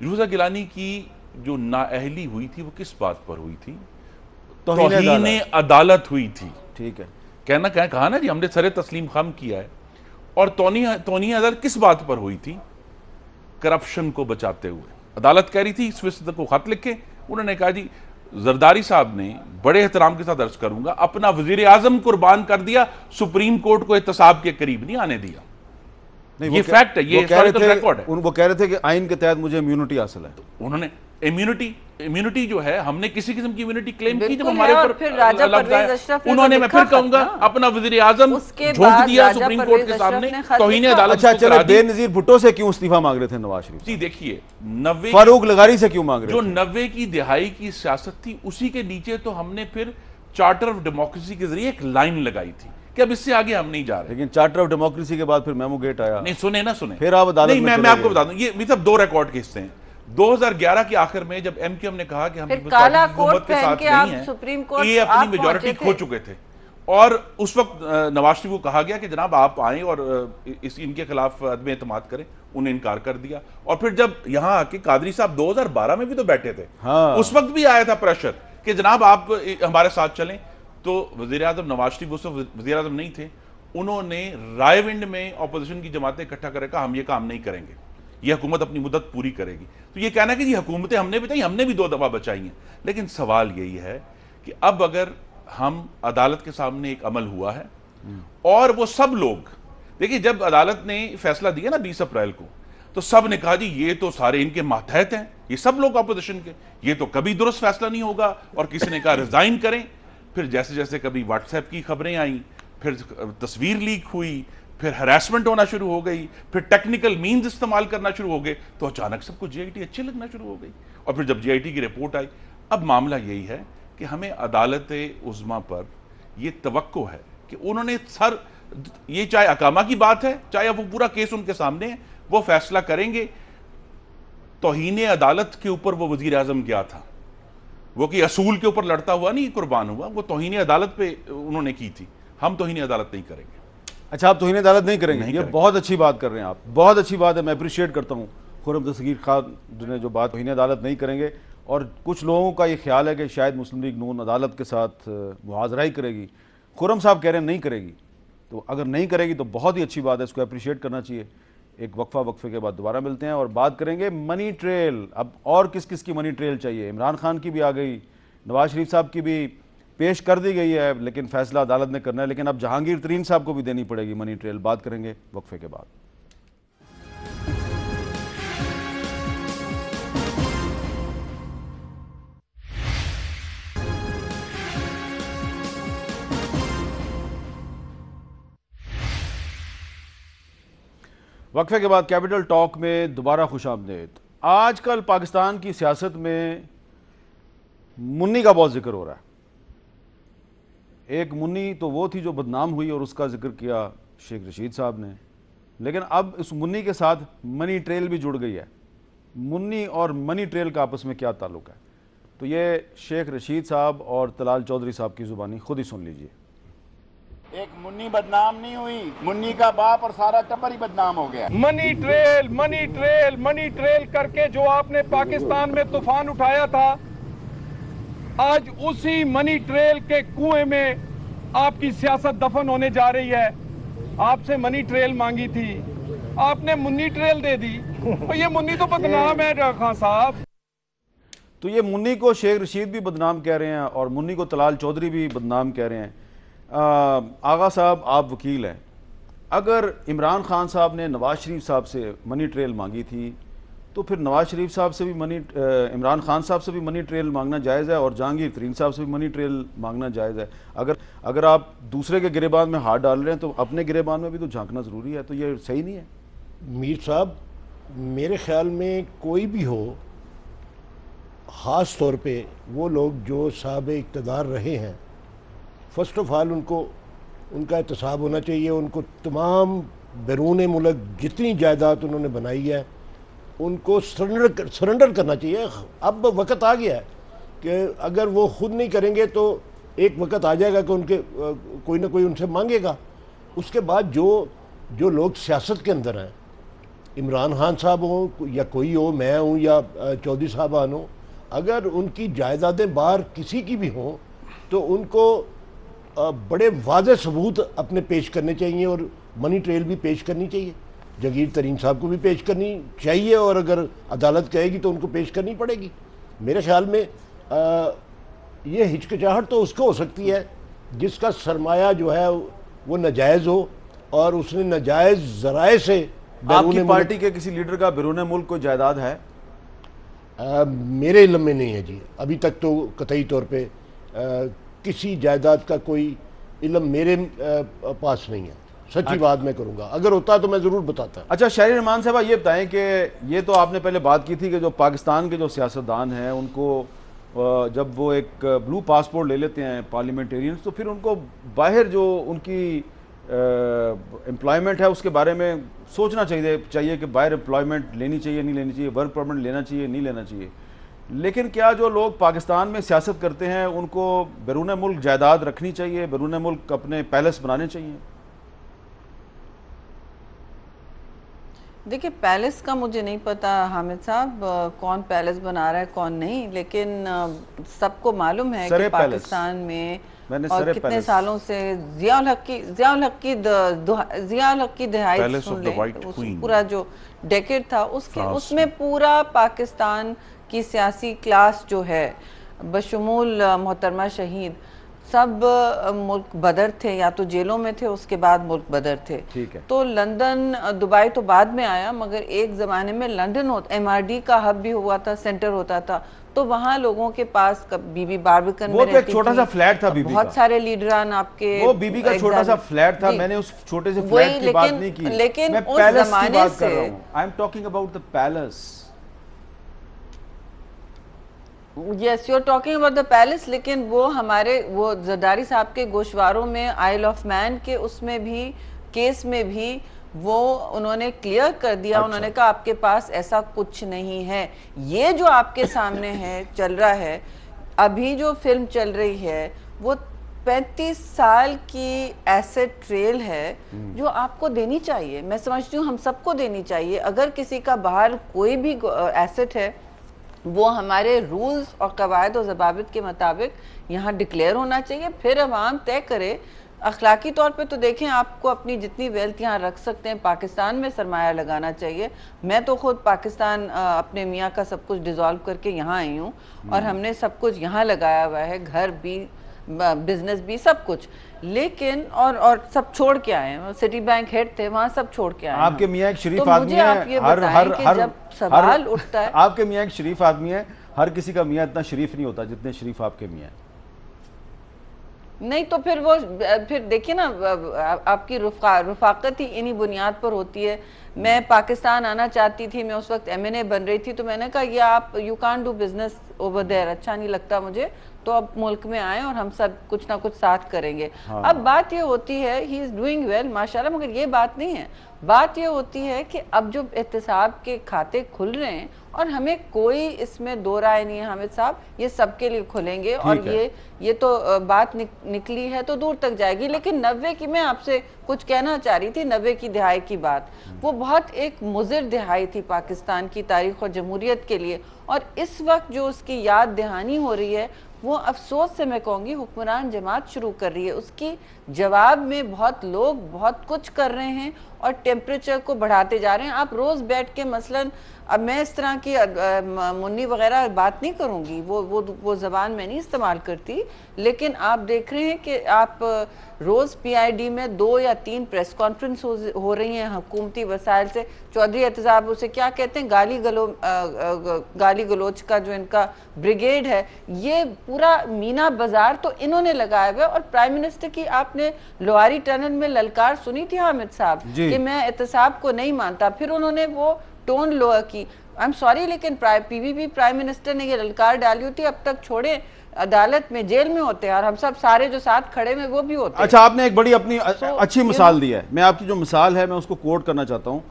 Speaker 2: यूसुफ गिलानी की जो नाअहली हुई थी वो किस बात पर हुई थी? तौहीन अदालत हुई थी। ठीक है, कहा ना जी हमने सरे तस्लीम खम किया है। और तौहीन अदालत किस बात पर हुई थी? करप्शन को बचाते हुए। अदालत कह रही थी इस विषय को खत लिखे, उन्होंने कहा जी जरदारी साहब ने बड़े एहतराम के साथ अर्ज करूंगा अपना वजीर आजम कुर्बान कर दिया, सुप्रीम कोर्ट को एहतसाब के करीब नहीं आने दिया। नहीं, ये फैक्ट है, ये हिस्टोरिकल रिकॉर्ड है।
Speaker 1: वो कह रहे थे कि आइन के तहत मुझे इम्यूनिटी हासिल है।
Speaker 2: उन्होंने इम्यूनिटी जो है, हमने किसी किस्म की इम्यूनिटी क्लेम की जब
Speaker 4: बिल्कुल
Speaker 2: हमारे
Speaker 4: है, और
Speaker 2: ऊपर
Speaker 4: फिर राजा
Speaker 2: लफ्ज़
Speaker 4: परवेज
Speaker 2: आया।
Speaker 4: अशरफ ने
Speaker 2: उन्होंने,
Speaker 4: तो
Speaker 2: मैं
Speaker 4: लिखा
Speaker 2: फिर कहूंगा,
Speaker 4: खत ना,
Speaker 2: अपना वज़ीर आज़म
Speaker 4: उसके
Speaker 2: झोंक
Speaker 4: बाद
Speaker 2: दिया
Speaker 4: राजा
Speaker 2: सुप्रीम कोर्ट
Speaker 4: परवेज
Speaker 2: के
Speaker 4: अशरफ
Speaker 2: सामने,
Speaker 4: ने खत
Speaker 2: तौहीन
Speaker 4: लिखा।
Speaker 2: अदालत
Speaker 1: अच्छा
Speaker 2: को
Speaker 1: चले,
Speaker 2: करा दी।
Speaker 1: बेनजीर भुट्टो से क्यों इस्तीफा मांग रहे थे नवाज शरीफ?
Speaker 2: जी देखिए, 90
Speaker 1: फारूक लगारी से क्यों मांग रहे
Speaker 2: जो
Speaker 1: थे?
Speaker 2: 90 की दिहाई की सियासत थी, उसी के नीचे तो हमने फिर चार्टर ऑफ डेमोक्रेसी के जरिए एक लाइन लगाई थी कि अब इससे आगे हम नहीं जा रहे।
Speaker 1: लेकिन चार्टर ऑफ डेमोक्रेसी के बाद फिर मेमो गेट आया।
Speaker 2: नहीं, सुने ना सुने,
Speaker 1: फिर आप अदालत
Speaker 2: नहीं,
Speaker 1: में
Speaker 2: मैं
Speaker 1: चले
Speaker 2: आपको
Speaker 1: गए।
Speaker 2: बता दूं, ये सब 2 रिकॉर्ड के हिस्से हैं। 2011 के आखिर में जब एमक्यूएम ने कहा कि हम
Speaker 4: फिर
Speaker 2: पीपल्स
Speaker 4: काला
Speaker 2: पार्टी की हुकूमत
Speaker 4: कोट
Speaker 2: के
Speaker 4: पहन
Speaker 2: साथ
Speaker 4: के आप
Speaker 2: नहीं हैं,
Speaker 4: सुप्रीम कोर्ट
Speaker 2: ये अपनी
Speaker 4: आप
Speaker 2: मेजॉरिटी
Speaker 4: पहुंचे
Speaker 2: खो
Speaker 4: थे।
Speaker 2: चुके थे, और उस वक्त नवाज शरीफ को कहा गया कि जनाब आप आए और इनके खिलाफ अदम एतमाद करें। उन्हें इनकार कर दिया। और फिर जब यहाँ आके कादरी साहब 2012 में भी तो बैठे थे,
Speaker 1: हाँ।
Speaker 2: उस वक्त भी आया था प्रेशर कि जनाब आप हमारे साथ चलें। तो वज़ीर आज़म नवाज शरीफ उस वक्त वज़ीर आज़म नहीं थे, उन्होंने रायविंड में अपोजिशन की जमातें इकट्ठा कर कहा हम ये काम नहीं करेंगे, ये हुकूमत अपनी मुद्दत पूरी करेगी। तो ये कहना कि जी हुकूमतें हमने बचाई, हमने भी 2 दफा बचाई हैं। लेकिन सवाल यही है कि अब अगर हम अदालत के सामने एक अमल हुआ है और वो सब लोग, देखिए जब अदालत ने फैसला दिया ना 20 अप्रैल को, तो सब ने कहा जी ये तो सारे इनके मातहत हैं, ये सब लोग अपोजिशन के, ये तो कभी दुरुस्त फैसला नहीं होगा। और किसी ने कहा रिजाइन करें। फिर जैसे जैसे कभी व्हाट्सएप की खबरें आई, फिर तस्वीर लीक हुई, फिर हरासमेंट होना शुरू हो गई, फिर टेक्निकल मीन्स इस्तेमाल करना शुरू हो गए, तो अचानक सबको जीआईटी अच्छी लगना शुरू हो गई। और फिर जब जीआईटी की रिपोर्ट आई, अब मामला यही है कि हमें अदालत उज़्मा पर यह तवक्को है कि उन्होंने ये चाहे अकामा की बात है, चाहे वो पूरा केस उनके सामने है, वो फैसला करेंगे। तौहीन अदालत के ऊपर वो वज़ीर आज़म गया था, वो कि असूल के ऊपर लड़ता हुआ नहीं कुर्बान हुआ, वो तौहीन अदालत पे उन्होंने की थी। हम तौहीन अदालत नहीं करेंगे।
Speaker 1: अच्छा, आप तौहीन अदालत नहीं करेंगे?
Speaker 2: नहीं
Speaker 1: ये
Speaker 2: करेंगे।
Speaker 1: बहुत अच्छी बात कर रहे हैं आप, बहुत अच्छी बात है, मैं अप्रिशिएट करता हूँ खुर्रम दस्तगीर खान ने जो बात, तौहीन अदालत नहीं करेंगे। और कुछ लोगों का ये ख्याल है कि शायद मुस्लिम लीग नून अदालत के साथ मुआजरा ही करेगी। खुर्रम साहब कह रहे हैं नहीं करेगी, तो अगर नहीं करेगी तो बहुत ही अच्छी बात है, इसको अप्रिशिएट करना चाहिए। एक वक्फे के बाद दोबारा मिलते हैं और बात करेंगे मनी ट्रेल। अब और किस किस की मनी ट्रेल चाहिए? इमरान खान की भी आ गई, नवाज शरीफ साहब की भी पेश कर दी गई है, लेकिन फैसला अदालत ने करना है। लेकिन अब जहांगीर तरीन साहब को भी देनी पड़ेगी मनी ट्रेल। बात करेंगे वक्फे के बाद। वक्फे के बाद कैपिटल टॉक में दोबारा खुशामदीद। आजकल पाकिस्तान की सियासत में मुन्नी का बहुत जिक्र हो रहा है। एक मुन्नी तो वो थी जो बदनाम हुई और उसका जिक्र किया शेख रशीद साहब ने, लेकिन अब इस मुन्नी के साथ मनी ट्रेल भी जुड़ गई है। मुन्नी और मनी ट्रेल का आपस में क्या ताल्लुक है, तो ये शेख रशीद साहब और तलाल चौधरी साहब की जुबानी खुद ही सुन लीजिए।
Speaker 7: एक मुन्नी बदनाम नहीं हुई, मुन्नी का बाप और सारा टब्बर ही बदनाम हो गया।
Speaker 8: Money trail money trail money trail करके जो आपने पाकिस्तान में तूफान उठाया था, आज उसी मनी ट्रेल के कुएं में आपकी सियासत दफन होने जा रही है। आपसे मनी ट्रेल मांगी थी, आपने मुन्नी ट्रेल दे दी। और ये मुन्नी तो बदनाम है खान साहब।
Speaker 1: तो ये मुन्नी को शेख रशीद भी बदनाम कह रहे हैं और मुन्नी को तलाल चौधरी भी बदनाम कह रहे हैं। आगा साहब, आप वकील हैं, अगर इमरान खान साहब ने नवाज शरीफ साहब से मनी ट्रेल मांगी थी, तो फिर नवाज शरीफ साहब से भी इमरान खान साहब से भी मनी ट्रेल मांगना जायज़ है और जहांगीर तरीन साहब से भी मनी ट्रेल मांगना जायज़ है। अगर आप दूसरे के गिरेबान में हाथ डाल रहे हैं तो अपने गिरेबान में भी तो झांकना ज़रूरी है। तो ये सही नहीं है?
Speaker 3: मीर साहब, मेरे ख्याल में कोई भी हो, ख़ास तौर पे वो लोग जो साहब इक़्तिदार रहे हैं, फ़र्स्ट ऑफ ऑल उनका एहतसाब होना चाहिए। उनको तमाम बैरून मुल्क जितनी जायदाद उन्होंने बनाई है उनको सरेंडर करना चाहिए। अब वक्त आ गया है कि अगर वो ख़ुद नहीं करेंगे तो एक वक्त आ जाएगा कि उनके कोई ना कोई उनसे मांगेगा। उसके बाद जो लोग सियासत के अंदर हैं, इमरान खान साहब हों या कोई हो, मैं हूँ या चौधरी साहबान हो, अगर उनकी जायदादें बाहर किसी की भी हों तो उनको बड़े वाज़ेह सबूत अपने पेश करने चाहिए और मनी ट्रेल भी पेश करनी चाहिए। जहांगीर तरीन साहब को भी पेश करनी चाहिए और अगर अदालत कहेगी तो उनको पेश करनी पड़ेगी। मेरे ख्याल में ये हिचकिचाहट तो उसको हो सकती है जिसका सरमाया जो है वो नाजायज़ हो और उसने नाजायज़ ज़राए से
Speaker 1: आपकी पार्टी के किसी लीडर का बैरून मुल्क कोई जायदाद है?
Speaker 3: मेरे इल्म में नहीं है जी, अभी तक तो कतई तौर पे किसी जायदाद का कोई इल्म मेरे पास नहीं है। सच्ची बात मैं करूंगा, अगर होता तो मैं ज़रूर बताता।
Speaker 1: अच्छा शहरी रहमान साहब, ये बताएं कि ये तो आपने पहले बात की थी कि जो पाकिस्तान के जो सियासतदान हैं उनको जब वो एक ब्लू पासपोर्ट ले लेते हैं पार्लियामेंटेरियंस, तो फिर उनको बाहर जो उनकी एम्प्लॉयमेंट है उसके बारे में सोचना चाहिए कि बाहर एम्प्लॉयमेंट लेनी चाहिए नहीं लेनी चाहिए, वर्क परमिट लेना चाहिए नहीं लेना चाहिए। लेकिन क्या जो लोग पाकिस्तान में सियासत करते हैं उनको बैरून मुल्क जायदाद रखनी चाहिए, बैरून मुल्क अपने पैलेस बनाने चाहिए?
Speaker 4: देखिए पैलेस का मुझे नहीं पता हामिद साहब, कौन पैलेस बना रहा है कौन नहीं, लेकिन सबको मालूम है कि पाकिस्तान में और कितने सालों से जियाउल हक की दहाई सुन लें, पूरा जो डेकेड था उसमें पूरा पाकिस्तान की सियासी क्लास जो है बशमूल मोहतरमा शहीद सब मुल्क बदर थे, या तो जेलों में थे, उसके बाद मुल्क बदर थे।
Speaker 1: ठीक है।
Speaker 4: तो लंदन, दुबई तो बाद में आया, मगर एक ज़माने में लंदन MRD का हब भी हुआ था, सेंटर होता था। तो वहाँ लोगों के पास बीबी बारबिकन
Speaker 1: में रहती थी, छोटा सा फ्लैट था बीबी
Speaker 4: बहुत सारे लीडरान आपके,
Speaker 1: वो बीबी का छोटा सा फ्लैट था। मैंने उस छोटे से फ्लैट की बात नहीं की,
Speaker 4: लेकिन
Speaker 1: मैं
Speaker 4: उस ज़माने से
Speaker 1: I am talking about the palace.
Speaker 4: Yes, you are talking about the palace, लेकिन वो हमारे वो जरदारी साहब के गोशवारों में आइल ऑफ मैन के उसमें भी केस में भी वो उन्होंने क्लियर कर दिया। अच्छा। उन्होंने कहा आपके पास ऐसा कुछ नहीं है। ये जो आपके सामने है चल रहा है, अभी जो फिल्म चल रही है वो 35 साल की एसेट ट्रेल है जो आपको देनी चाहिए। मैं समझती हूँ हम सबको देनी चाहिए। अगर किसी का बाहर कोई भी एसेट है वो हमारे रूल्स और कवायद और ज़वाबित के मुताबिक यहाँ डिक्लेयर होना चाहिए, फिर अवाम तय करे। अखलाकी तौर पे तो देखें, आपको अपनी जितनी वेल्थ यहाँ रख सकते हैं, पाकिस्तान में सरमाया लगाना चाहिए। मैं तो खुद पाकिस्तान अपने मियाँ का सब कुछ डिज़ोल्व करके यहाँ आई हूँ और हमने सब कुछ यहाँ लगाया हुआ है, घर भी, बिजनेस भी, सब कुछ। लेकिन और सब छोड़ के आए हैं, सिटी बैंक हेड थे वहाँ, सब छोड़ के आए।
Speaker 1: आपके मियाँ एक शरीफ
Speaker 4: तो
Speaker 1: आदमी है,
Speaker 4: जब सवाल उठता है,
Speaker 1: आपके मियाँ एक शरीफ आदमी है, हर किसी का मियाँ इतना शरीफ नहीं होता जितने शरीफ आपके मियाँ।
Speaker 4: नहीं तो फिर देखिए ना, आपकी रफाकत ही इन्हीं बुनियाद पर होती है। मैं पाकिस्तान आना चाहती थी, मैं उस वक्त MNA बन रही थी, तो मैंने कहा ये आप you can't do business over there, अच्छा नहीं लगता मुझे, तो अब मुल्क में आए और हम सब कुछ ना कुछ साथ करेंगे। हाँ। अब बात ये होती है, ही इज डूइंग वेल माशाल्लाह, मगर ये बात नहीं है। बात ये होती है कि अब जो एहतसाब के खाते खुल रहे हैं और हमें कोई इसमें दो राय नहीं है हामिद साहब, ये सबके लिए खुलेंगे और ये तो बात निकली है तो दूर तक जाएगी। लेकिन 90 की, मैं आपसे कुछ कहना चाह रही थी, 90 की दिहाई की बात, वो बहुत एक मुज़िर दिहाई थी पाकिस्तान की तारीख और जमहूरियत के लिए। और इस वक्त जो उसकी याद दहानी हो रही है वो अफसोस से मैं कहूँगी हुक्मरान जमात शुरू कर रही है। उसकी जवाब में बहुत लोग बहुत कुछ कर रहे हैं और टेम्परेचर को बढ़ाते जा रहे हैं। आप रोज़ बैठ के मसलन, अब मैं इस तरह की मुन्नी वगैरह बात नहीं करूँगी, वो ज़बान मैं नहीं इस्तेमाल करती, लेकिन आप देख रहे हैं कि आप रोज़ PID में 2 या 3 प्रेस कॉन्फ्रेंस हो रही हैं हुकूमती वसाइल से। चौधरी एहतसाब उसे क्या कहते हैं, गाली गलोच का जो इनका ब्रिगेड है, ये पूरा मीना बाजार तो इन्होंने लगाया हुआ है। और प्राइम मिनिस्टर की आपने लोहारी टनल में ललकार सुनी थी हामिद साहब कि मैं एहतसाब को नहीं मानता, फिर उन्होंने वो टोन लोअर की। आई एम सॉरी, लेकिन PVP प्राइम मिनिस्टर ने ये ललकार डाली होती, अब तक छोड़े, अदालत में, जेल में होते हैं, और हम सब सारे जो साथ खड़े में वो भी होते हैं।
Speaker 1: अच्छा, आपने एक बड़ी अपनी अच्छी मिसाल दी है। मैं आपकी जो मिसाल है मैं उसको कोट करना चाहता हूँ।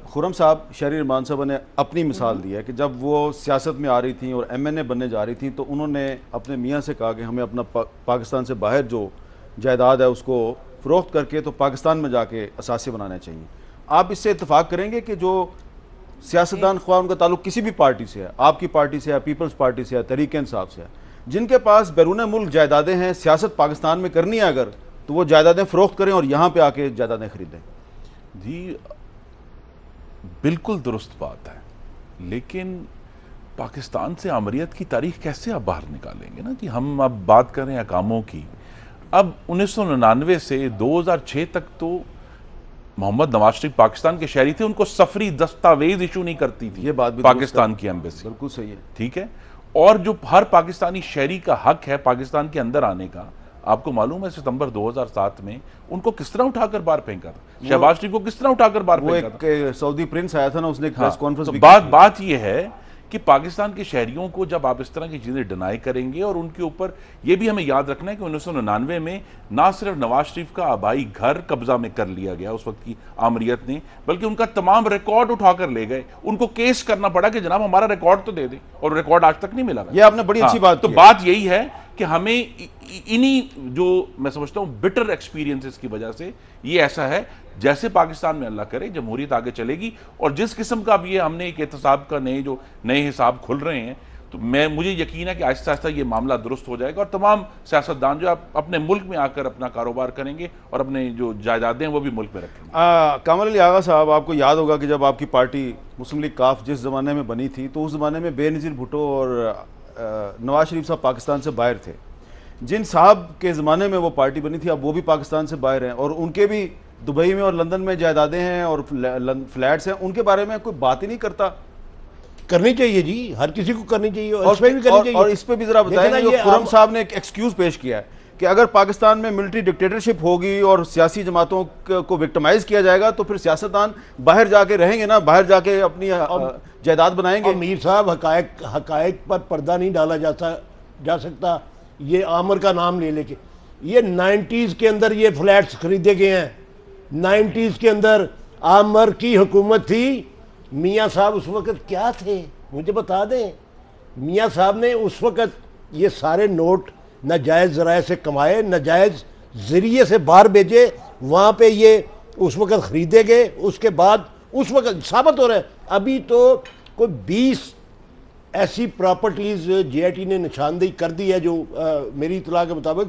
Speaker 1: खुर्रम साहब, शहरी रहमान साहब ने अपनी मिसाल दी है कि जब वो सियासत में आ रही थी और MNA बनने जा रही थी तो उन्होंने अपने मियाँ से कहा कि हमें अपना पाकिस्तान से बाहर जो जायदाद है उसको फ़रोख्त करके तो पाकिस्तान में जाके असासे बनाने चाहिए। आप इससे इत्तेफाक करेंगे कि जो सियासतदान, ख्वाह उनका ताल्लुक किसी भी पार्टी से है, आपकी पार्टी से है, पीपल्स पार्टी से है, तहरीक इंसाफ से है, जिनके पास बैरून मुल्क जायदादें हैं, सियासत पाकिस्तान में करनी है अगर, तो वो जायदादें फ़रोख्त करें और यहाँ पे आके जायदादें खरीदें?
Speaker 2: जी बिल्कुल दुरुस्त बात है, लेकिन पाकिस्तान से आमरीत की तारीख कैसे आप बाहर निकालेंगे ना जी। हम अब बात कर रहे हैं अकामों की। अब 1999 से 2006 तक तो मोहम्मद नवाज शरीफ पाकिस्तान के शहरी थे, उनको सफरी दस्तावेज इशू नहीं करती थी
Speaker 1: ये बात भी
Speaker 2: पाकिस्तान की एम्बेसी।
Speaker 1: बिल्कुल सही है।
Speaker 2: ठीक है, और जो हर पाकिस्तानी शहरी का हक है पाकिस्तान के अंदर आने का, आपको मालूम है सितंबर 2007 में उनको किस तरह उठाकर बाहर फेंका था, शहबाज शरीफ को किस तरह उठाकर बाहर
Speaker 1: वो
Speaker 2: फेंका था।
Speaker 1: एक सऊदी प्रिंस आया था ना, उसने एक प्रेस कॉन्फ्रेंस
Speaker 2: तो
Speaker 1: भी की थी।
Speaker 2: बात ये है कि पाकिस्तान के शहरियों को जब आप इस तरह की चीजें डिनाई करेंगे, और उनके ऊपर ये भी हमें याद रखना है कि 1999 में ना सिर्फ नवाज शरीफ का आबाई घर कब्जा में कर लिया गया उस वक्त की आमरीत ने, बल्कि उनका तमाम रिकॉर्ड उठाकर ले गए। उनको केस करना पड़ा कि जनाब हमारा रिकॉर्ड तो दे दे, और रिकॉर्ड आज तक नहीं मिला।
Speaker 1: ये आपने बड़ी अच्छी बात
Speaker 2: तो
Speaker 1: की है।
Speaker 2: बात यही है कि हमें इन्हीं जो मैं समझता हूं बिटर एक्सपीरियंसेस की वजह से ये ऐसा है, जैसे पाकिस्तान में अल्लाह करे जमहूरियत आगे चलेगी, और जिस किस्म का भी हमने एक एहतसाब का नए हिसाब खुल रहे हैं, तो मुझे यकीन है कि आहिस्ता आहिस्ता ये मामला दुरुस्त हो जाएगा, और तमाम सियासतदान जो अपने मुल्क में आकर अपना कारोबार करेंगे और अपने जो जायदादें हैं वो भी मुल्क में रखेंगे।
Speaker 1: कामल अली आगा साहब, आपको याद होगा कि जब आपकी पार्टी मुस्लिम लीग काफ जिस ज़माने में बनी थी, तो उस ज़माने में बेनज़ीर भुट्टो और नवाज शरीफ साहब पाकिस्तान से बाहर थे। जिन साहब के ज़माने में वो पार्टी बनी थी, अब वो भी पाकिस्तान से बाहर हैं, और उनके भी दुबई में और लंदन में जायदादें हैं और फ्लैट्स हैं। उनके बारे में कोई बात ही नहीं करता।
Speaker 3: करनी चाहिए जी, हर किसी को करनी चाहिए,
Speaker 1: और इस पे भी जरा बताएं, जो खुरम साहब ने एक एक्सक्यूज पेश किया है कि अगर पाकिस्तान में मिलिट्री डिक्टेटरशिप होगी और सियासी जमातों को विक्टिमाइज किया जाएगा, तो फिर सियासतदान बाहर जाके रहेंगे ना, बाहर जाके अपनी जायदाद बनाएंगे।
Speaker 3: मीर साहब, हकायक पर पर्दा नहीं डाला जा सकता ये आमर का नाम ले लेके। ये 90s के अंदर ये फ्लैट्स खरीदे गए हैं। 90s के अंदर आमर की हुकूमत थी। मियाँ साहब उस वक्त क्या थे मुझे बता दें। मियाँ साहब ने उस वक्त ये सारे नोट नाजायज़ ज़राए से कमाए, नाजायज़ ज़रिए से बाहर भेजे, वहाँ पे ये उस वक्त ख़रीदे गए। उसके बाद उस वक्त साबित हो रहा है, अभी तो कोई 20 ऐसी प्रॉपर्टीज़ JIT ने निशानदेही कर दी है, जो मेरी इतला के मुताबिक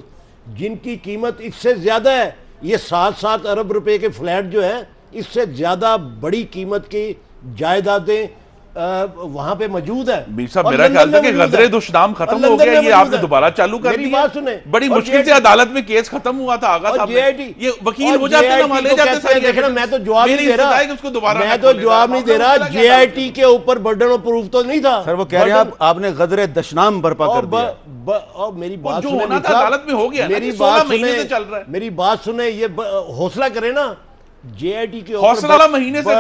Speaker 3: जिनकी कीमत इससे ज़्यादा है। ये 7-7 अरब रुपए के फ्लैट जो है, इससे ज़्यादा बड़ी कीमत की जायदादें वहां पे मौजूद है।
Speaker 2: मीर साहब, मेरा ख्याल था कि गदरे दुश्मनाम खत्म हो गया, ये आपने दोबारा चालू कर दिया।
Speaker 3: बात सुने,
Speaker 2: बड़ी मुश्किल से अदालत में केस खत्म हुआ था। आगा साहब ये वकील हो जाते हैं, ले जाते हैं।
Speaker 3: देखना, मैं तो जवाब नहीं दे रहा,
Speaker 2: उसको दोबारा
Speaker 3: मैं तो जवाब नहीं दे रहा। JIT के ऊपर बर्डन ऑफ प्रूफ तो नहीं था
Speaker 1: सर। वो कह रहे हैं आपने गदरे दशनाम बर्पा कर दिया।
Speaker 3: और मेरी बात
Speaker 2: जो होना था अदालत में हो गया,
Speaker 3: मेरी बात सुने, मेरी बात सुने, ये हौसला करे ना। JIT के
Speaker 2: ऊपर महीने से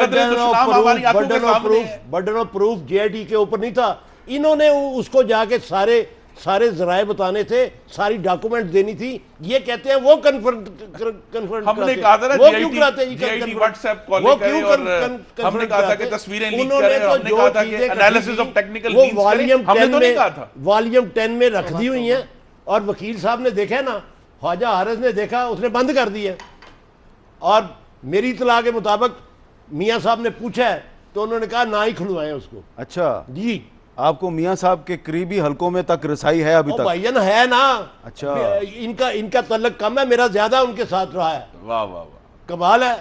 Speaker 2: बर्डन
Speaker 3: ऑफ प्रूफ JIT के ऊपर नहीं था। इन्होंने उसको जाके सारे जराए बताने थे, सारी डॉक्यूमेंट देनी थी। ये कहते हैं वो कन्फर्म
Speaker 2: हमने कहा था ना,
Speaker 3: वो क्यों कराते हैं?
Speaker 2: JIT व्हाट्सएप कॉल करे, और हमने कहा था कि तस्वीरें लीक करें, हमने कहा था कि एनालिसिस ऑफ टेक्निकल मींस करें, हमने तो नहीं कहा था।
Speaker 3: वॉल्यूम 10 में रख दी हुई है, और वकील साहब ने देखा ना, ख्वाजा हारिस ने देखा, उसने बंद कर दी है। और मेरी इतला के मुताबिक मियाँ साहब ने पूछा है तो उन्होंने कहा ना ही खुलवाएं उसको।
Speaker 1: अच्छा
Speaker 3: जी,
Speaker 1: आपको मियाँ साहब के करीबी हलकों में तक रसाई है अभी तक?
Speaker 3: भाईजान है ना।
Speaker 1: अच्छा,
Speaker 3: इनका तल्लक कम है, मेरा ज्यादा उनके साथ रहा है।
Speaker 2: वाह वाह वाह,
Speaker 3: कमाल है।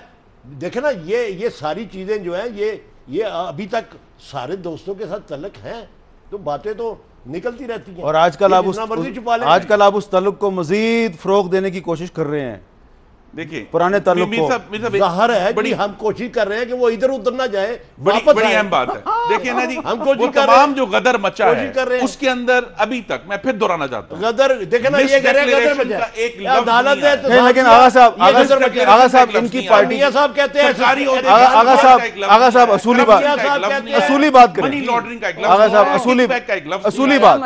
Speaker 3: देखे ना, ये सारी चीजें जो है, ये अभी तक सारे दोस्तों के साथ तल्लक हैं, तो बातें तो निकलती रहती हैं।
Speaker 1: और आजकल आप उस तल्लुक को मजीद फरोग देने की कोशिश कर रहे हैं।
Speaker 2: देखिए,
Speaker 1: पुराने ताल्लुक को
Speaker 3: ज़ाहिर है बड़ी हम कोशिश कर रहे हैं कि वो इधर उधर ना जाए।
Speaker 2: बड़ी अहम बात है। देखिए ना जी, वो तमाम जो गदर मचा है उसके अंदर अभी तक, मैं फिर दोहराना चाहता हूं,
Speaker 3: गदर देखे ना, ये गदर मचा है, अदालत है।
Speaker 1: लेकिन आगा साहब इनकी पार्टी
Speaker 3: साहब कहते हैं,
Speaker 1: आगा साहब असूली बात करें।
Speaker 2: मनी लॉन्ड्रिंग का एक लफ्ज,
Speaker 1: आगा साहब असूली बात,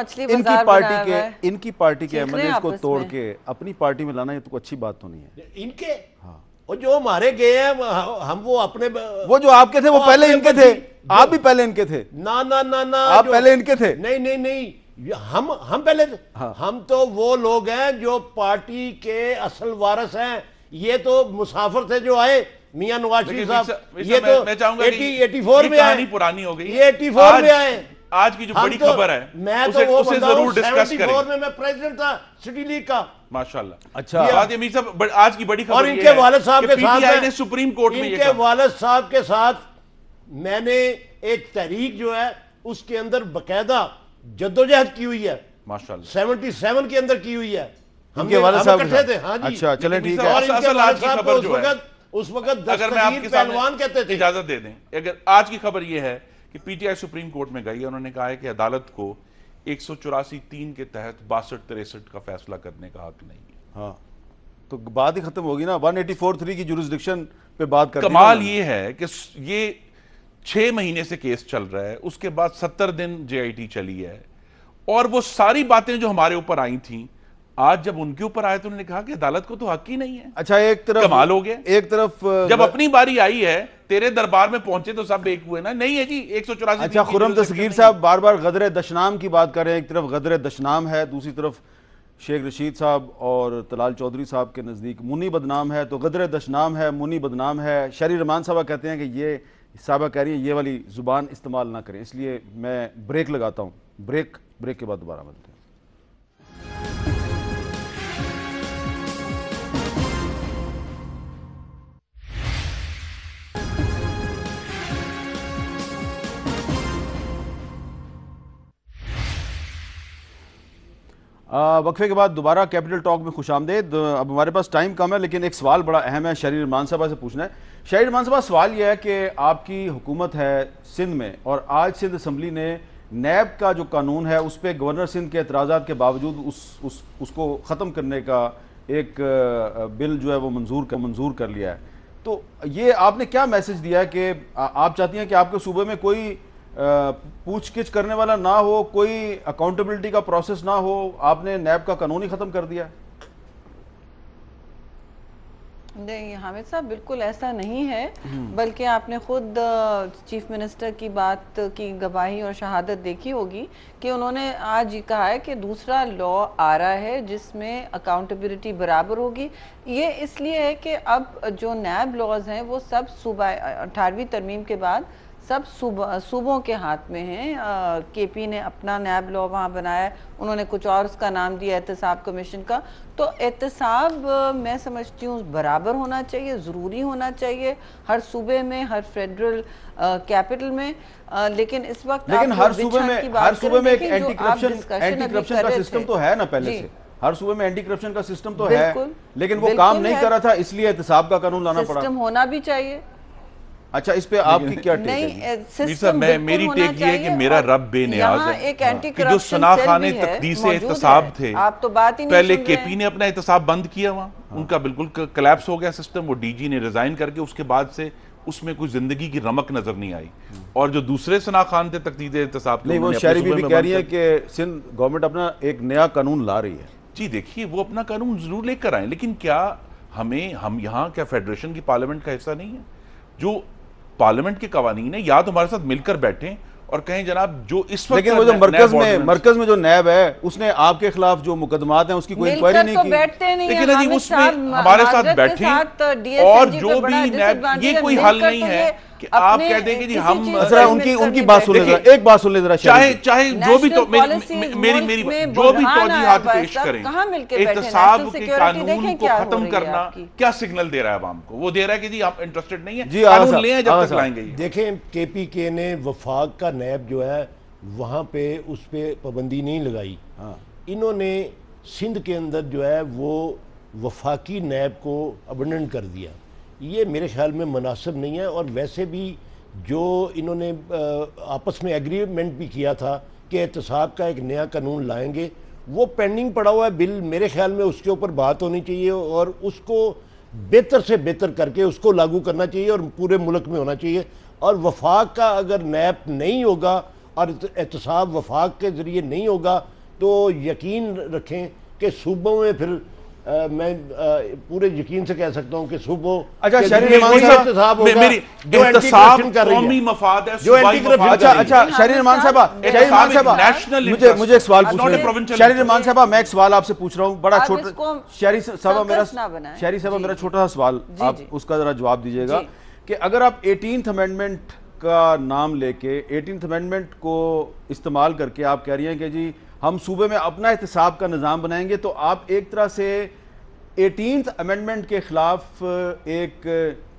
Speaker 1: इनकी पार्टी के एमएलए को तोड़ के अपनी पार्टी में लाना, ये तो अच्छी बात तो नहीं है।
Speaker 3: हाँ, और जो हमारे गए हैं हम वो अपने,
Speaker 1: वो जो आपके थे वो पहले इनके थे, आप भी पहले इनके थे।
Speaker 3: ना ना ना ना,
Speaker 1: आप पहले इनके थे।
Speaker 3: नहीं, हम पहले थे। हाँ। हम तो वो लोग हैं जो पार्टी के असल वारिस हैं। ये तो मुसाफिर थे जो आए, मियां नवाज शरीफ साहब। ये तो 84 में आए,
Speaker 2: पुरानी हो गई,
Speaker 3: ये 84 में आए।
Speaker 2: आज की जो बड़ी खबर है,
Speaker 3: मैं तो वो जरूर डिस्कस करें। 74 में मैं प्रेसिडेंट था सिटी लीग का,
Speaker 2: माशाल्लाह।
Speaker 1: अच्छा,
Speaker 2: आज की बड़ी खबर,
Speaker 3: और इनके वालिद साहब के साथ
Speaker 2: ने सुप्रीम कोर्ट में,
Speaker 3: इनके वालिद साहब के साथ मैंने एक तहरीक जो है उसके अंदर बकायदा जद्दोजहद की हुई है,
Speaker 2: माशाल्लाह।
Speaker 3: 77 के अंदर की हुई है।
Speaker 1: इनके वालिद साहब
Speaker 3: इकट्ठे थे। हाँ जी,
Speaker 1: अच्छा, चलें ठीक है।
Speaker 3: और इनके वालिद साहब को उस वक्त उस वक्त
Speaker 2: अगर मैं आपके
Speaker 3: पहलवान कहते थे।
Speaker 2: इजाजत दे दें, अगर आज की खबर यह है कि पीटीआई सुप्रीम कोर्ट में गई, उन्होंने कहा है कि अदालत को 184(3) के तहत 62-63 का फैसला करने का हक नहीं है।
Speaker 1: हाँ, तो बात ही खत्म होगी ना, 184(3) की जुरिस्डिक्शन पे बात कर।
Speaker 2: कमाल ये है कि ये 6 महीने से केस चल रहा है, उसके बाद 70 दिन जेआईटी चली है, और वो सारी बातें जो हमारे ऊपर आई थी, आज जब उनके ऊपर आए तो उन्होंने कहा कि अदालत को तो हक ही नहीं है।
Speaker 1: अच्छा, एक तरफ
Speaker 2: कमाल हो गया,
Speaker 1: एक तरफ
Speaker 2: जब अपनी बारी आई है तेरे दरबार में पहुंचे तो सब एक हुए ना। नहीं है जी 184।
Speaker 1: अच्छा, खुर्रम दस्तगीर साहब बार बार गदर दशनाम की बात कर रहे हैं। एक तरफ गदर दशनाम है, दूसरी तरफ शेख रशीद साहब और तलाल चौधरी साहब के नज़दीक मुनी बदनाम है। तो गदर दशनाम है, मुनी बदनाम है। शहरी रहमान साहब कहते हैं कि ये साहबा कह रही है ये वाली ज़ुबान इस्तेमाल ना करें, इसलिए मैं ब्रेक लगाता हूँ। ब्रेक के बाद दोबारा मिलते हैं। वक्फे के बाद दोबारा कैपिटल टॉक में खुशामदेद। अब हमारे पास टाइम कम है, लेकिन एक सवाल बड़ा अहम है, शहरी रहमान साहब से पूछना है। शहरी रहमान साहब, सवाल यह है कि आपकी हुकूमत है सिंध में, और आज सिंध असम्बली ने नैब का जो कानून है उस पर गवर्नर सिंध के एतराज़ात के बावजूद उसको ख़त्म करने का एक बिल जो है वो मंजूर कर लिया है। तो ये आपने क्या मैसेज दिया है कि आप चाहती हैं कि आपके सूबे में कोई पूछगिछ करने वाला ना हो, कोई अकाउंटेबिलिटी का प्रोसेस ना हो, आपने नैब का कानून ही खत्म कर दिया?
Speaker 4: नहीं हामिद साहब, बिल्कुल ऐसा नहीं है, बल्कि आपने खुद चीफ मिनिस्टर की बात की गवाही और शहादत देखी होगी कि उन्होंने आज ये कहा है कि दूसरा लॉ आ रहा है जिसमें अकाउंटेबिलिटी बराबर होगी। ये इसलिए है कि अब जो नैब लॉज हैं वो सब सूबा 18वीं तरमीम के बाद सब सूबों के हाथ में हैं। केपी ने अपना नैब लॉ वहाँ बनाया है, उन्होंने कुछ और उसका नाम दिया एहतसाब कमीशन का। तो एहतसाब मैं समझती हूँ बराबर होना चाहिए, ज़रूरी होना चाहिए हर सूबे में, हर फेडरल कैपिटल में। लेकिन इस वक्त
Speaker 1: लेकिन हर सूबे में एक एंटी करप्शन का सिस्टम तो है ना पहले से। हर सूबे में एंटी करप्शन का सिस्टम तो है, लेकिन वो काम नहीं कर रहा था, इसलिए एहतसाब का कानून लाना पड़ा।
Speaker 4: सिस्टम होना भी चाहिए।
Speaker 1: अच्छा, इस पे आपकी क्या टेक है?
Speaker 2: सर, मेरी टेक ये है कि मेरा रब बेनियाज है कि जो सनाखाने तकदीस एहतसाब थे,
Speaker 4: आप तो बात ही नहीं
Speaker 2: पहले केपी ने अपना एहतसाब बंद किया, वहाँ उनका बिल्कुल कोलैप्स हो गया सिस्टम। वो डीजी ने रिजाइन करके उसके बाद से उसमें कोई जिंदगी की रमक नजर नहीं आई। और जो दूसरे सनाखान थे तकदीस एहतसाब के,
Speaker 1: नहीं, वो शहरी भी कह रही है कि सिंध गवर्नमेंट अपना एक नया कानून ला रही है।
Speaker 2: जी देखिए, वो अपना कानून जरूर लेकर आए, लेकिन क्या हम यहाँ क्या फेडरेशन की पार्लियामेंट का हिस्सा नहीं है? जो पार्लियामेंट के कवानीन है, या तो हमारे साथ मिलकर बैठें और कहें जनाब जो इस वक्त,
Speaker 1: लेकिन वो जो मरकज में जो नैब है उसने आपके खिलाफ जो मुकदमात हैं उसकी कोई इंक्वायरी नहीं की।
Speaker 2: लेकिन जी उसमें हमारे साथ बैठे, और जो भी नैब, ये कोई हल नहीं है कि आप कह देंगे जी हम।
Speaker 1: उनकी बात सुन ले, एक बात सुन ले जरा।
Speaker 2: चाहे जो भी तो मेरी जो भी तौजीहात पेश करें, एहतसाब के कानून को खत्म करना क्या सिग्नल दे रहा है आवाम को? वो दे रहा है कि जी आप इंटरेस्टेड नहीं है, कानून ले जब तक लाएंगे।
Speaker 3: देखें, केपीके ने वफाक का नैब जो है वहां पे उस पर पाबंदी नहीं लगाई। इन्होंने सिंध के अंदर जो है वो वफाकी नैब को अबंडन कर दिया। ये मेरे ख्याल में मुनासिब नहीं है। और वैसे भी जो इन्होंने आपस में एग्रीमेंट भी किया था कि एहतसाब का एक नया कानून लाएंगे, वो पेंडिंग पड़ा हुआ है बिल। मेरे ख्याल में उसके ऊपर बात होनी चाहिए और उसको बेहतर से बेहतर करके उसको लागू करना चाहिए और पूरे मुल्क में होना चाहिए। और वफाक का अगर नैब नहीं होगा और एहतसाब वफाक के ज़रिए नहीं होगा तो यकीन रखें कि सूबों में फिर मैं पूरे यकीन से कह सकता हूं कि सूबों।
Speaker 1: अच्छा,
Speaker 3: शहरी रहमान साहब,
Speaker 1: अच्छा, शहरी रहमान साहब, मुझे एक सवाल पूछना। शहरी रहमान साहब, मैं एक सवाल आपसे पूछ रहा हूं, बड़ा छोटा। शहरी साहब, मेरा छोटा सा सवाल, आप उसका जरा जवाब दीजिएगा कि अगर आप 18th अमेंडमेंट का नाम लेके 18th अमेंडमेंट को इस्तेमाल करके आप कह रही हैं कि जी हम सूबे में अपना एहतसाब का निज़ाम बनाएंगे, तो आप एक तरह से 18th अमेंडमेंट के खिलाफ एक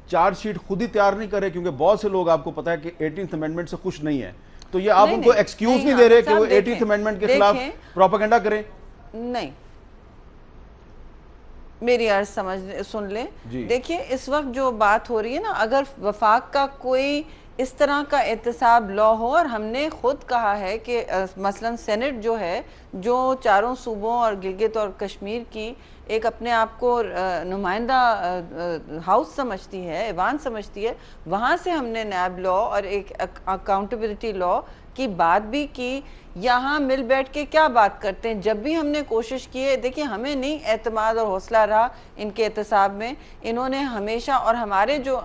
Speaker 1: चार्जशीट खुद ही तैयार नहीं करे, क्योंकि बहुत से लोग आपको पता है कि 18th अमेंडमेंट से खुश नहीं है। तो ये आप उनको एक्सक्यूज नहीं दे रहे कि वो 18th अमेंडमेंट के खिलाफ प्रोपेगेंडा करें?
Speaker 4: नहीं, मेरी अर्ज सुन लें। देखिए इस वक्त जो बात हो रही है ना, अगर वफाक का कोई इस तरह का एहतसाब लॉ हो, और हमने खुद कहा है कि मसलन सेनेट जो है, जो चारों सूबों और गिलगित और कश्मीर की एक अपने आप को नुमाइंदा हाउस समझती है, ऐवान समझती है, वहाँ से हमने नैब लॉ और एक अकाउंटेबिलिटी लॉ की बात भी की। यहाँ मिल बैठ के क्या बात करते हैं, जब भी हमने कोशिश की है, देखिए हमें नहीं एतमाद और हौसला रहा इनके एहतसाब में। इन्होंने हमेशा, और हमारे जो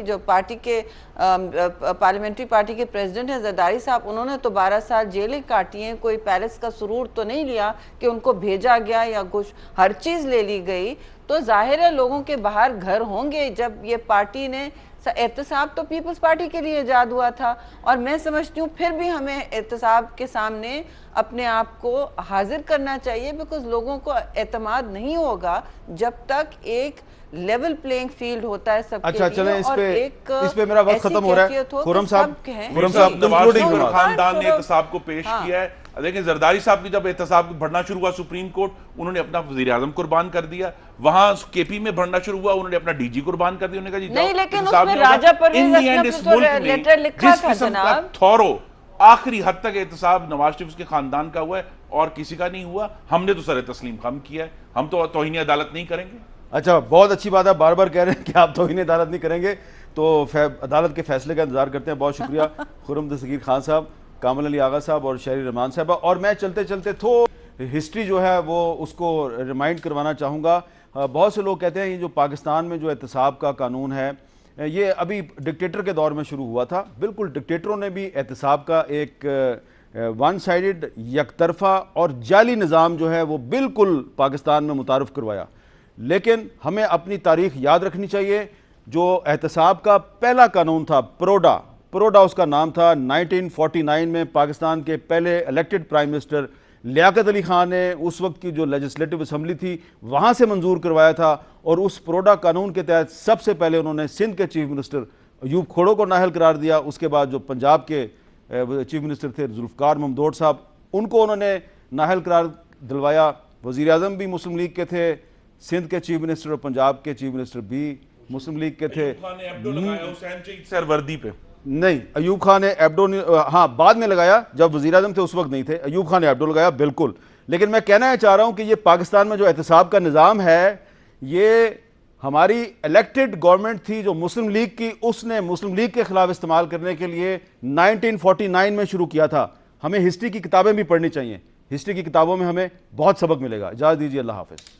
Speaker 4: जो पार्टी के पार्लियामेंट्री पार्टी के प्रेसिडेंट हैं जरदारी साहब, उन्होंने तो 12 साल जेलें काटी हैं, कोई पैलेस का सुरूर तो नहीं लिया कि उनको भेजा गया या कुछ, हर चीज़ ले ली गई। तो जाहिर है लोगों के बाहर घर होंगे। जब ये पार्टी ने एहतसाब तो पीपल्स पार्टी के लिए ईजाद हुआ था, और मैं समझती हूँ फिर भी हमें एहतसाब के सामने अपने आप को हाजिर करना चाहिए, बिकॉज लोगों को एतमाद नहीं होगा जब तक एक लेवल प्लेइंग फील्ड होता है सबके
Speaker 1: अच्छा,
Speaker 4: लिए।
Speaker 1: चलें
Speaker 4: इस
Speaker 1: पे मेरा वक्त खत्म हो रहा है। खुर्रम साहब
Speaker 2: खानदान ने एहतसाब को पेश किया है। देखिए जरदारी साहब की जब एहतसाब बढ़ना शुरू हुआ सुप्रीम कोर्ट, उन्होंने अपना वजीर आजम कुर्बान कर दिया। वहां केपी में बढ़ना शुरू हुआ, उन्होंने अपना डीजी कुर्बान कर दिया। उन्होंने कहा
Speaker 4: नहीं, लेकिन उसमें राजा परवेज लेटर लिखा था जनाब।
Speaker 2: थॉरो आखिरी हद तक एहतसाब नवाज शरीफ के खानदान का हुआ है और किसी का नहीं हुआ। हमने तो सर तस्लीम खम किया है, हम तो तौहीन अदालत नहीं करेंगे।
Speaker 1: अच्छा, बहुत अच्छी बात है, बार बार कह रहे हैं कि आप तौहीन अदालत नहीं करेंगे, तो अदालत के फैसले का इंतजार करते हैं। बहुत शुक्रिया खुर्रम दस्तगीर खान साहब, कामल अली आगा साहब और शहरी रहमान साहब। और मैं चलते चलते हिस्ट्री जो है वो उसको रिमाइंड करवाना चाहूँगा। बहुत से लोग कहते हैं ये जो पाकिस्तान में जो एहतसाब का कानून है ये अभी डिक्टेटर के दौर में शुरू हुआ था। बिल्कुल, डिक्टेटरों ने भी एहतसाब का एक वन साइडेड, यकतरफा और जाली निज़ाम जो है वो बिल्कुल पाकिस्तान में मुतारफ़ करवाया। लेकिन हमें अपनी तारीख याद रखनी चाहिए। जो एहतसाब का पहला कानून था, प्रोडा उसका नाम था, 1949 में पाकिस्तान के पहले elected prime minister Liaquat Ali Khan ने उस वक्त की जो लेजिस्लेटिव असम्बली थी वहाँ से मंजूर करवाया था। और उस प्रोडा कानून के तहत सबसे पहले उन्होंने सिंध के चीफ मिनिस्टर अयूब खोड़ो को नाअहल करार दिया। उसके बाद जो पंजाब के चीफ मिनिस्टर थे जुल्फ़िकार महमूद साहब, उनको उन्होंने नाअहल करार दिलवाया। वज़ीर आज़म भी मुस्लिम लीग के थे, सिंध के चीफ मिनिस्टर और पंजाब के चीफ मिनिस्टर भी मुस्लिम लीग के थे। नहीं, अयूब खान ने एब्डो, हाँ बाद में लगाया, जब वज़ीर आज़म थे उस वक्त नहीं थे। अयूब खान ने एब्डो लगाया, बिल्कुल। लेकिन मैं कहना चाह रहा हूँ कि ये पाकिस्तान में जो एहतसाब का निज़ाम है, ये हमारी इलेक्टेड गवर्नमेंट थी जो मुस्लिम लीग की, उसने मुस्लिम लीग के खिलाफ इस्तेमाल करने के लिए 1949 में शुरू किया था। हमें हिस्ट्री की किताबें भी पढ़नी चाहिए, हिस्ट्री की किताबों में हमें बहुत सबक मिलेगा। इजाज़त दीजिए, अल्लाह हाफ़िज़।